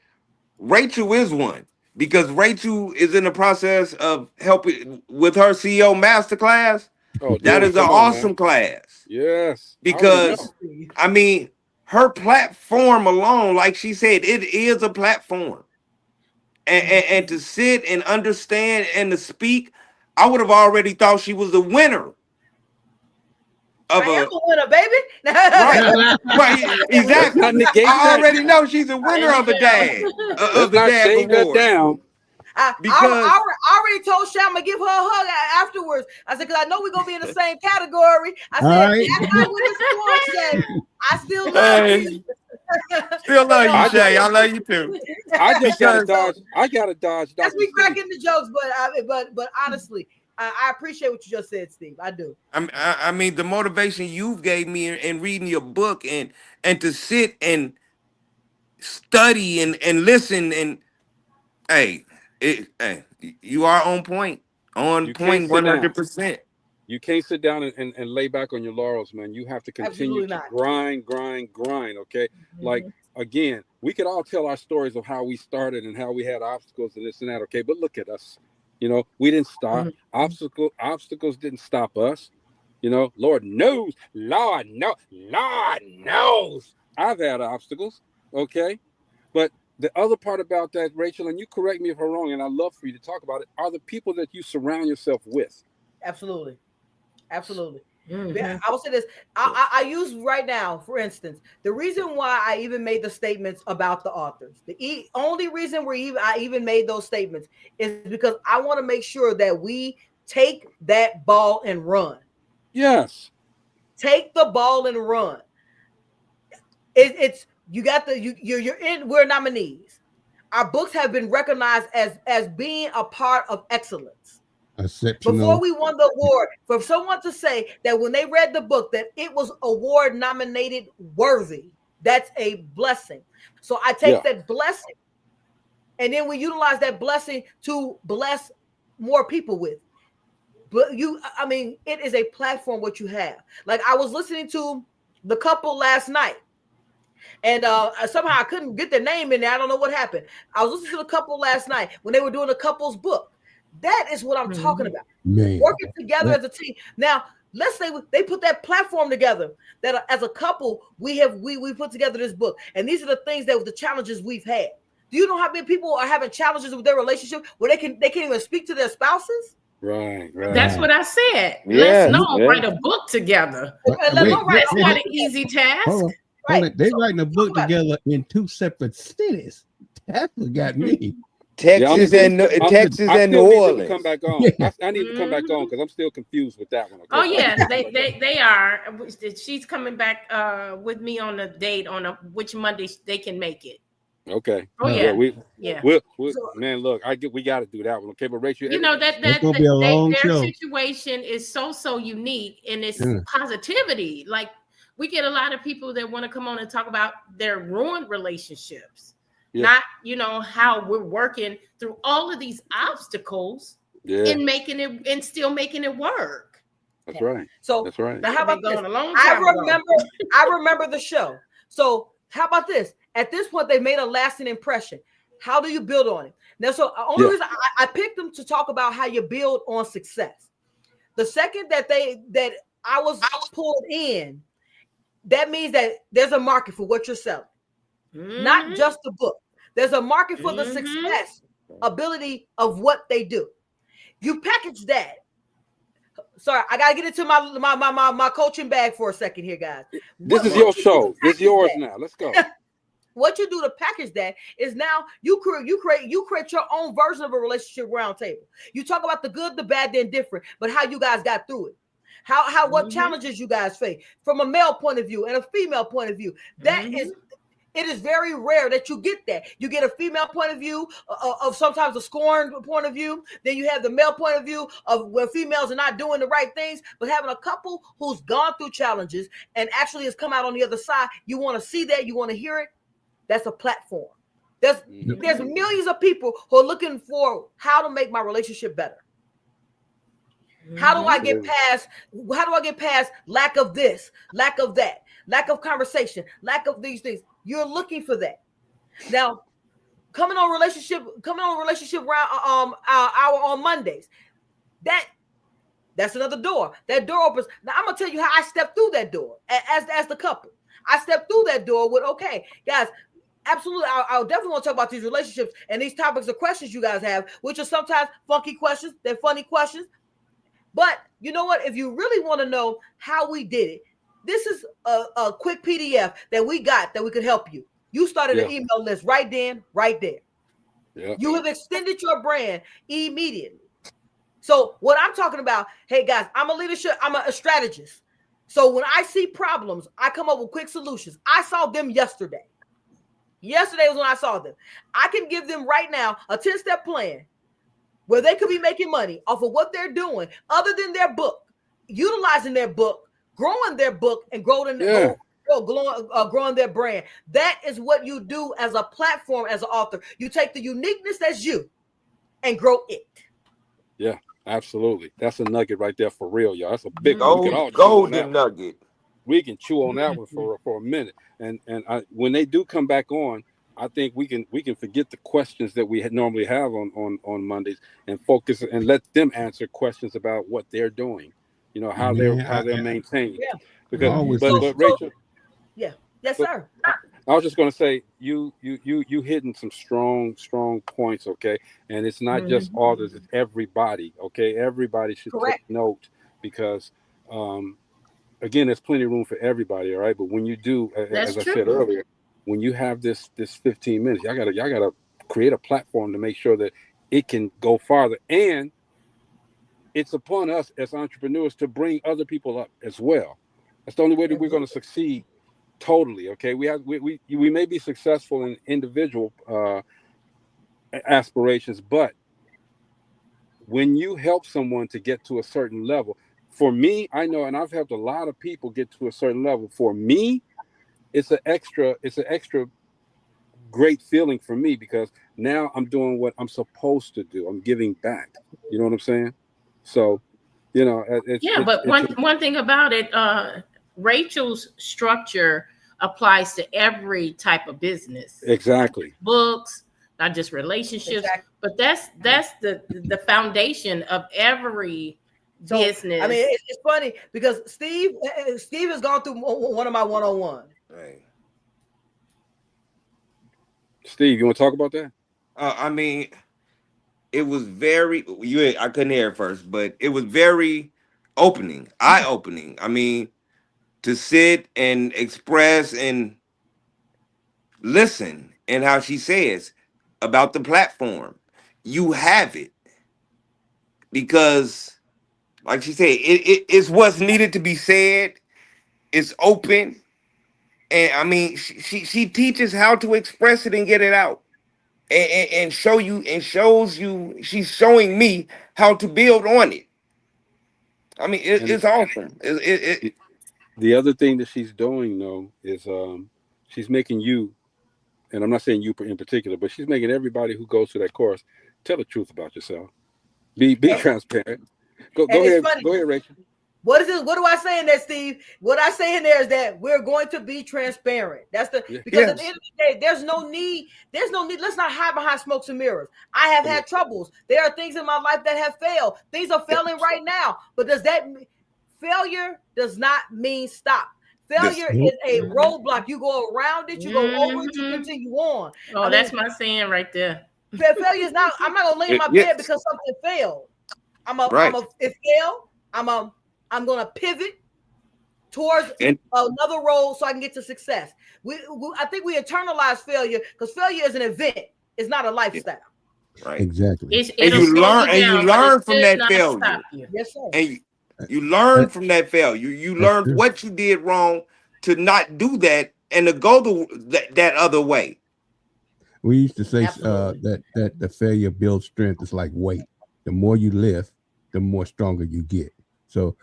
Rachel is one, because Rachel is in the process of helping with her CEO masterclass. Oh, that is an awesome class. Yes. Because I mean, her platform alone, like she said, it is a platform. And to sit and understand and to speak, I would have already thought she was the winner. I am a winner, baby. Right, exactly. I already know she's a winner of the DAG. Of the DAG award. Down. I already told Shay I'm gonna give her a hug afterwards. I said, because I know we're gonna be in the same category. I said, I still love you. Still love you, Shay. I love you too. I just gotta dodge. I gotta dodge. That's me cracking the jokes, but honestly, I appreciate what you just said, Steve. I do. I mean, the motivation you gave me in reading your book and to sit and study and listen and hey, you are on point. On point 100%. You can't sit down and lay back on your laurels, man. You have to continue to grind. Okay. Like, again, we could all tell our stories of how we started and how we had obstacles and this and that. Okay. But look at us. You know, we didn't stop. Obstacles didn't stop us. You know, Lord knows I've had obstacles. Okay. But the other part about that, Rachel, and you correct me if I'm wrong, and I'd love for you to talk about it, are the people that you surround yourself with. Absolutely. I will say this. I use right now, for instance, the reason why I even made the statements about the authors. The only reason I even made those statements is because I want to make sure that we take that ball and run. Yes. Take the ball and run. It's you got you're in. We're nominees. Our books have been recognized as being a part of excellence. Before we won the award, for someone to say that when they read the book that it was award nominated worthy, that's a blessing. So I take that blessing, and then we utilize that blessing to bless more people with. But it is a platform what you have. Like, I was listening to the couple last night, and somehow I couldn't get their name in there. I don't know what happened. I was listening to the couple last night when they were doing a couple's book. That is what I'm talking about. Working together as a team. Now, let's say they put that platform together, that as a couple, we put together this book. And these are the things that the challenges we've had. Do you know how many people are having challenges with their relationship where they can't even speak to their spouses? Right. That's what I said. Yes, Let's write a book together. That's not an easy task. Hold on. They writing a book together in 2 separate cities. That's what got me. Texas and New Orleans. Come back on. I need to come back on because I'm still confused with that one. Okay? Oh yeah, they are. She's coming back with me on a date on which Monday they can make it. Okay. Oh yeah. Man, look, we got to do that one. Okay, but Rachel, you know that's gonna be a long show. Their situation is so unique, and it's positivity. Like, we get a lot of people that want to come on and talk about their ruined relationships. Not, how we're working through all of these obstacles and making it and still making it work. That's right. So that's right. Now, how about this? I remember the show. So how about this? At this point, they've made a lasting impression. How do you build on it? Now, so the only reason I picked them to talk about how you build on success. The second that I was pulled in, that means that there's a market for what you're selling. Not just the book. There's a market for the success ability of what they do. You package that. Sorry, I gotta get into my coaching bag for a second here, guys. This is your show. It's yours now. Let's go. What you do to package that is now you create your own version of a relationship roundtable. You talk about the good, the bad, the indifferent, but how you guys got through it. What challenges you guys face from a male point of view and a female point of view. It is very rare that you get that. You get a female point of view of sometimes a scorned point of view. Then you have the male point of view of where females are not doing the right things, but having a couple who's gone through challenges and actually has come out on the other side. You want to see that. You want to hear it. That's a platform. There's millions of people who are looking for how to make my relationship better. How do I get past lack of this, lack of that, lack of conversation, lack of these things? You're looking for that. Now, coming on relationship round hour on Mondays. That's another door. That door opens. Now I'm gonna tell you how I stepped through that door as the couple. I stepped through that door with, okay, guys, absolutely. I definitely want to talk about these relationships and these topics of questions you guys have, which are sometimes funky questions. They're funny questions. But you know what? If you really want to know how we did it, this is a quick PDF that we got that we could help you. You started an email list right then, right there. Yeah. You have extended your brand immediately. So what I'm talking about, hey guys, I'm a strategist. So when I see problems, I come up with quick solutions. I saw them yesterday. Yesterday was when I saw them. I can give them right now a 10-step plan where they could be making money off of what they're doing other than their book, utilizing their book, growing their book, and growing their brand. That is what you do as a platform, as an author. You take the uniqueness that's you and grow it. Yeah. Absolutely. That's a nugget right there for real, y'all. That's a big one. We can all chew on that Golden one. nugget. We can chew on that one for a minute. And when they do come back on, I think we can forget the questions that we normally have on Mondays and focus and let them answer questions about what they're doing. You know, how Man, they're maintained. Yeah. I Because always So, but Rachel, yeah. Yes, but sir. I was just going to say you hitting some strong points, okay? And it's not just authors; it's everybody, okay? Everybody should take Correct. note because, again, there's plenty of room for everybody, all right? But when you do, That's as I said true. earlier, when you have this 15 minutes, y'all gotta create a platform to make sure that it can go farther, and it's upon us as entrepreneurs to bring other people up as well. That's the only way that we're going to succeed totally. Okay, we may be successful in individual aspirations, but when you help someone to get to a certain level, for me, I know, and I've helped a lot of people get to a certain level. For me, it's an extra great feeling for me because now I'm doing what I'm supposed to do. I'm giving back. You know what I'm saying? So, Yeah, but one thing about it, Rachel's structure applies to every type of business, exactly. books, not just relationships, but that's the foundation of every business. I mean, it's funny because Steve has gone through one of my one-on-one. Right. Steve, you want to talk about that? I mean, it was very I couldn't hear it first, but it was very eye-opening. I mean, to sit and express and listen and how she says about the platform. You have it because, like she said, it's what's needed to be said. It's open, and I mean, she teaches how to express it and get it out, and show you and shows you. She's showing me how to build on it. I mean, it's awesome. The other thing that she's doing though is she's making you, and I'm not saying you in particular, but she's making everybody who goes through that course tell the truth about yourself. Be transparent. Go ahead. Funny. Go ahead, Rachel. What is this? What do I say in there, Steve? What I say in there is that we're going to be transparent. That's because at the end of the day, there's no need. Let's not hide behind smokes and mirrors. I have had troubles. There are things in my life that have failed. Things are failing right now. But failure does not mean stop. Failure is a roadblock. You go around it, you go over it, you continue on. Oh, that's my saying right there. Failure is not. I'm not gonna lay in my bed because something failed. It failed. I'm going to pivot towards another role so I can get to success. I think we internalize failure because failure is an event. It's not a lifestyle. Right. Exactly. And you learn from that failure. Yes, sir. And you learn from that failure. You learn what you did wrong to not do that and to go that other way. We used to say that the failure builds strength. It's like weight. The more you lift, the more stronger you get. So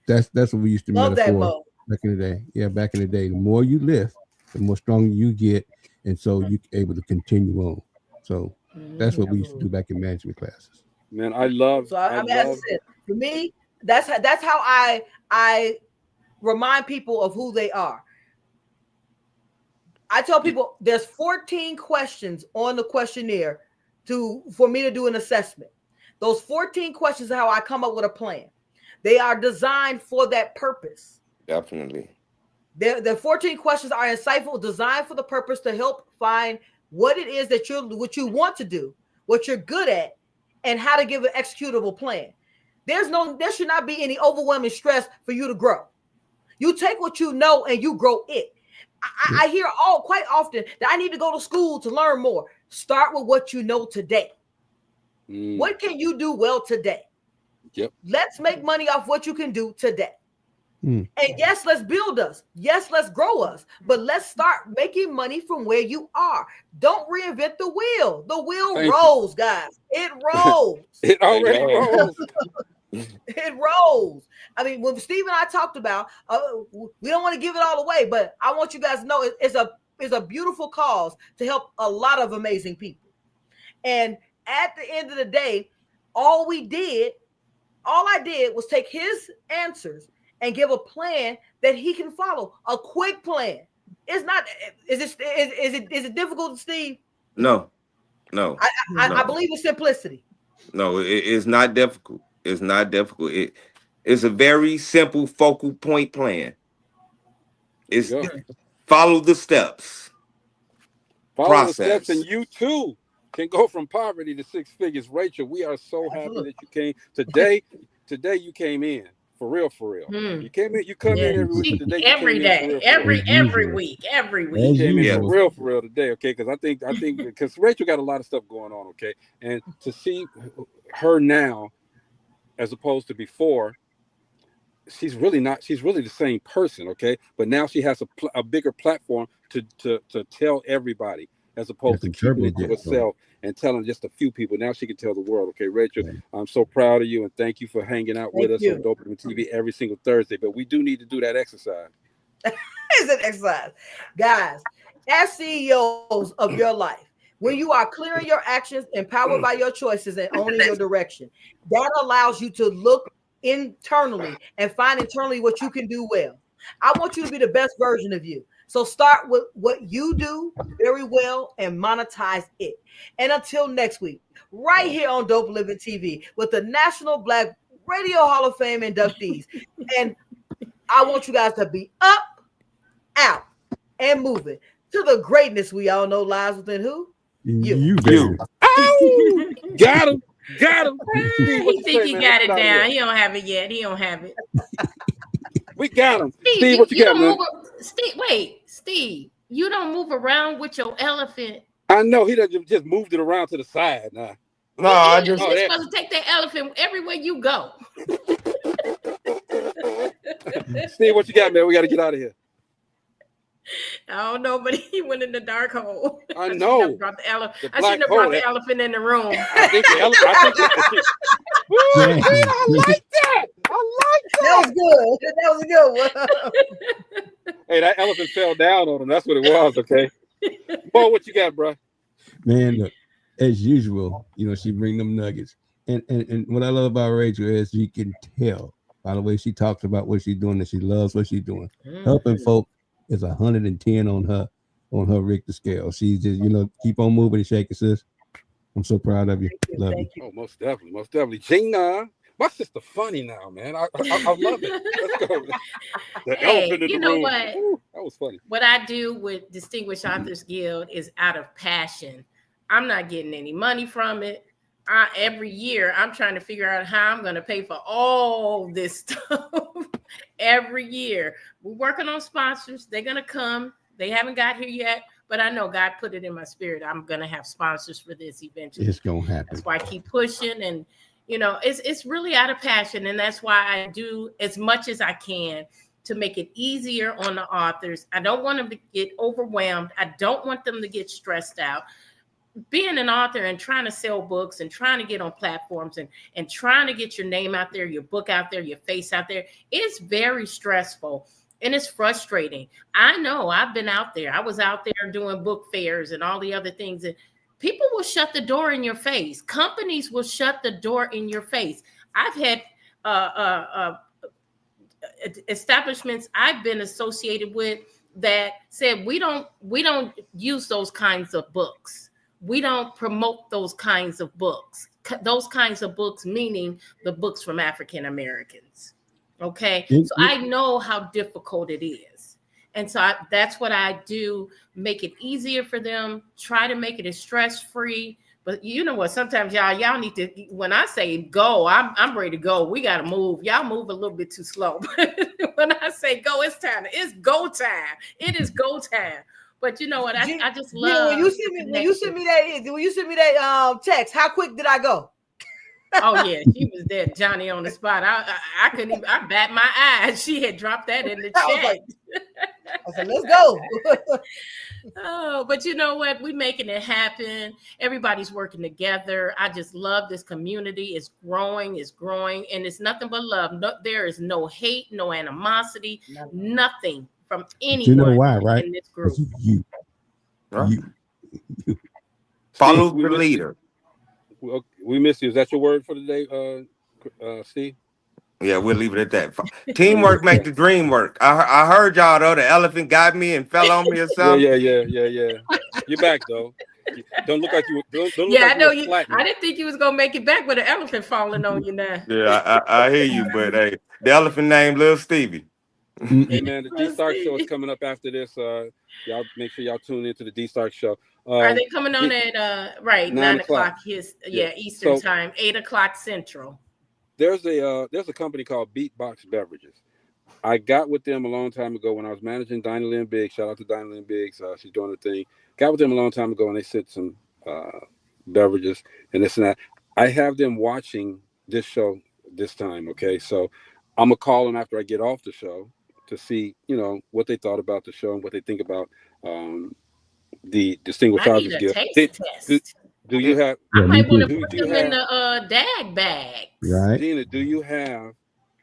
that's what we used to metaphor back in the day. Yeah, back in the day, the more you lift, the more stronger you get, and so you're able to continue on. So that's what we used to do back in management classes. Man, I love. As I said, for me, that's how I remind people of who they are. I tell people there's 14 questions on the questionnaire for me to do an assessment. Those 14 questions are how I come up with a plan. They are designed for that purpose. Definitely. The 14 questions are insightful, designed for the purpose to help find what it is that what you want to do, what you're good at, and how to give an executable plan. There should not be any overwhelming stress for you to grow. You take what you know and you grow it. I hear quite often that I need to go to school to learn more. Start with what you know today. What can you do well today? Yep. Let's make money off what you can do today. And yes, let's build us. Yes, let's grow us. But let's start making money from where you are. Don't reinvent the wheel. The wheel rolls, guys. It rolls. It already rolls. It rolls. I mean, when Steve and I talked about, we don't want to give it all away, but I want you guys to know it's a beautiful cause to help a lot of amazing people. And at the end of the day, all we did All I did was take his answers and give a plan that he can follow. A quick plan. It's not. Is it difficult, Steve? No. I believe in simplicity. No, it's not difficult. It's not difficult. It's a very simple focal point plan. It's follow the steps. Follow the steps, and you too can go from poverty to 6 figures. Rachel, we are so happy that you came today. Today you came in for real. You came in. You come in every week. Today every day, every week. You came in for real today. Okay, because I think because Rachel got a lot of stuff going on. Okay, and to see her now, as opposed to before, she's really the same person. Okay, but now she has a bigger platform to tell everybody, as opposed to keeping it to herself and telling just a few people. Now she can tell the world. Okay, Rachel, I'm so proud of you, and thank you for hanging out with us on DopelivenTV every single Thursday. But we do need to do that exercise. It's an exercise, guys. As CEOs of your life, when you are clear in your actions, empowered by your choices, and owning your direction, that allows you to look internally and find internally what you can do well. I want you to be the best version of you. So start with what you do very well and monetize it. And until next week, right here on Dope Living TV with the National Black Radio Hall of Fame inductees. And I want you guys to be up, out, and moving to the greatness we all know lies within who? You. Ow! Got him. He think he got it down. He don't have it yet. He don't have it. We got him. Steve, what you got, man? Steve, you don't move around with your elephant. I know he doesn't just moved it around to the side now. No, I just you're supposed to take that elephant everywhere you go. Steve, what you got, man? We got to get out of here. I don't know, but he went in the dark hole. I know. Brought the elephant. I shouldn't have brought the elephant in the room. I think the elephant. I like that. That was good. That was a good one. Hey, that elephant fell down on him. That's what it was. Okay. Boy, what you got, bro? Man, look, as usual, she bring them nuggets. And what I love about Rachel is you can tell by the way she talks about what she's doing that she loves what she's doing. Helping folk is 110 on her Richter scale. She's just, keep on moving and shaking, sis. I'm so proud of you. Love you. Oh, most definitely. Gina, my sister funny now, man. I love it. Let's go. The elephant in the room. What? Ooh, that was funny. What I do with Distinguished Authors Guild is out of passion. I'm not getting any money from it. Every year, I'm trying to figure out how I'm going to pay for all this stuff. Every year, we're working on sponsors. They're going to come. They haven't got here yet, but I know God put it in my spirit. I'm going to have sponsors for this eventually. It's going to happen. That's why I keep pushing, and it's really out of passion, and that's why I do as much as I can to make it easier on the authors. I don't want them to get overwhelmed. I don't want them to get stressed out. Being an author and trying to sell books and trying to get on platforms and trying to get your name out there, your book out there, your face out there, it's very stressful and it's frustrating. I know I've been out there. I was out there doing book fairs and all the other things, and people will shut the door in your face. Companies will shut the door in your face. I've had establishments I've been associated with that said, we don't use those kinds of books. We don't promote those kinds of books. Those kinds of books, meaning the books from African Americans. Okay. So I know how difficult it is. And so that's what I do. Make it easier for them. Try to make it as stress-free. But you know what? Sometimes y'all need to, when I say go, I'm ready to go. We got to move. Y'all move a little bit too slow. When I say go, it's time. It's go time. It is go time. But you know what? I just love. When you send me that text, how quick did I go? Oh yeah, she was there, Johnny on the spot. I couldn't even. I bat my eyes. She had dropped that in the chat. I said, let's go. Oh, but you know what? We're making it happen. Everybody's working together. I just love this community. It's growing, and it's nothing but love. No, there is no hate, no animosity, nothing from anyone. You know why, right? In this group. You. Follow the leader. We miss you. Is that your word for the day? Steve? Yeah, we'll leave it at that. Teamwork make the dream work. I heard y'all though. The elephant got me and fell on me or something. Yeah. You're back though. Don't look like you. Don't look Yeah, like I know you. you. I didn't think you was gonna make it back with an elephant falling on you now. Yeah, I hear you, but hey, the elephant named Lil Stevie. Hey man, the D Stark show is coming up after this. Y'all make sure y'all tune into the D Stark show. Are they coming on at 9 o'clock his Eastern time, 8 o'clock Central? There's a company called Beatbox Beverages. I got with them a long time ago when I was managing Dinah Lynn Biggs. Shout out to Dinah Lynn Biggs. She's doing her thing. Got with them a long time ago, and they sent some beverages and this and that. I have them watching this show this time. Okay, so I'm gonna call them after I get off the show to see, what they thought about the show and what they think about the Distinguished I need Authors a Guild. taste test. Do you have? I might want to do put you them in the dag bag. Right. Gina, do you have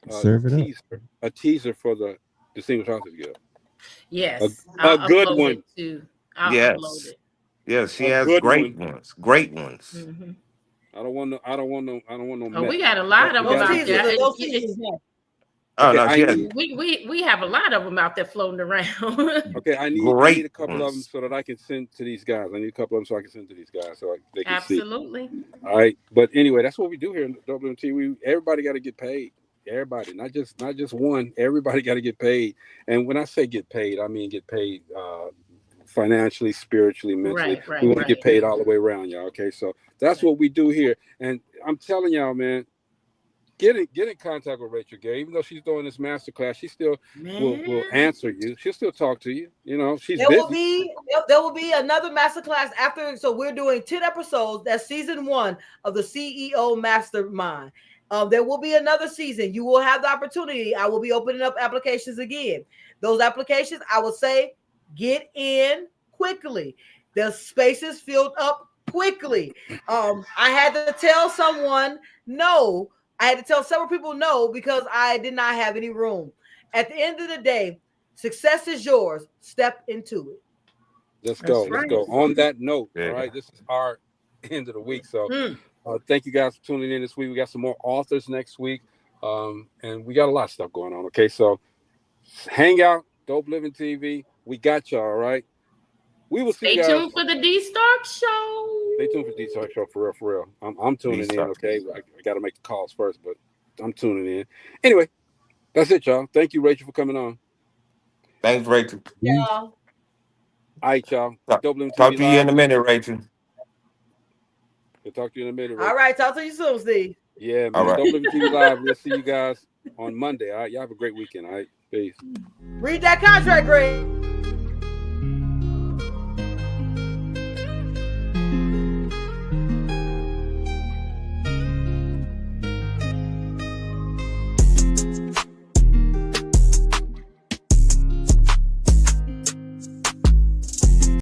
Serve it up. a teaser for the Distinguished Authors Guild? Yes. A good one. I'll Yes. upload it. Yes, she has great ones. Great ones. Mm-hmm. I don't want no. Oh, we got a lot of them out there. Oh no, she has We have a lot of them out there floating around. Okay, I need a couple of them so that I can send to these guys. I need a couple of them so I can send to these guys so they can see. Absolutely. All right, but anyway, that's what we do here in WMT. Everybody got to get paid. Everybody, not just one. Everybody got to get paid. And when I say get paid, I mean get paid financially, spiritually, mentally. Right, we want to get paid all the way around, y'all. Okay, so that's what we do here. And I'm telling y'all, man. Get in contact with Rachel Gay. Even though she's doing this masterclass, she still will answer you. She'll still talk to you. She's busy. There will be another masterclass after. So we're doing 10 episodes. That's season 1 of the CEO Mastermind. There will be another season. You will have the opportunity. I will be opening up applications again. Those applications, I will say, get in quickly. The spaces filled up quickly. I had to tell someone no. I had to tell several people no because I did not have any room. At the end of the day, success is yours. Step into it. Let's go. On that note, all right, this is our end of the week. So thank you guys for tuning in this week. We got some more authors next week. And we got a lot of stuff going on. Okay, so hang out, Dope Living TV. We got y'all, all right? We will see you guys. Stay tuned for the D Stark show. Stay tuned for the D Stark show for real. I'm tuning in, okay? I got to make the calls first, but I'm tuning in. Anyway, that's it, y'all. Thank you, Rachel, for coming on. Thanks, Rachel. Yeah. All right, y'all. Talk to you in a minute, Rachel. We'll talk to you in a minute, Rachel. All right. Talk to you soon, Steve. Yeah, man. All right. Dope Living TV Live. We'll see you guys on Monday, all right? Y'all have a great weekend, all right? Peace. Read that contract, Greg.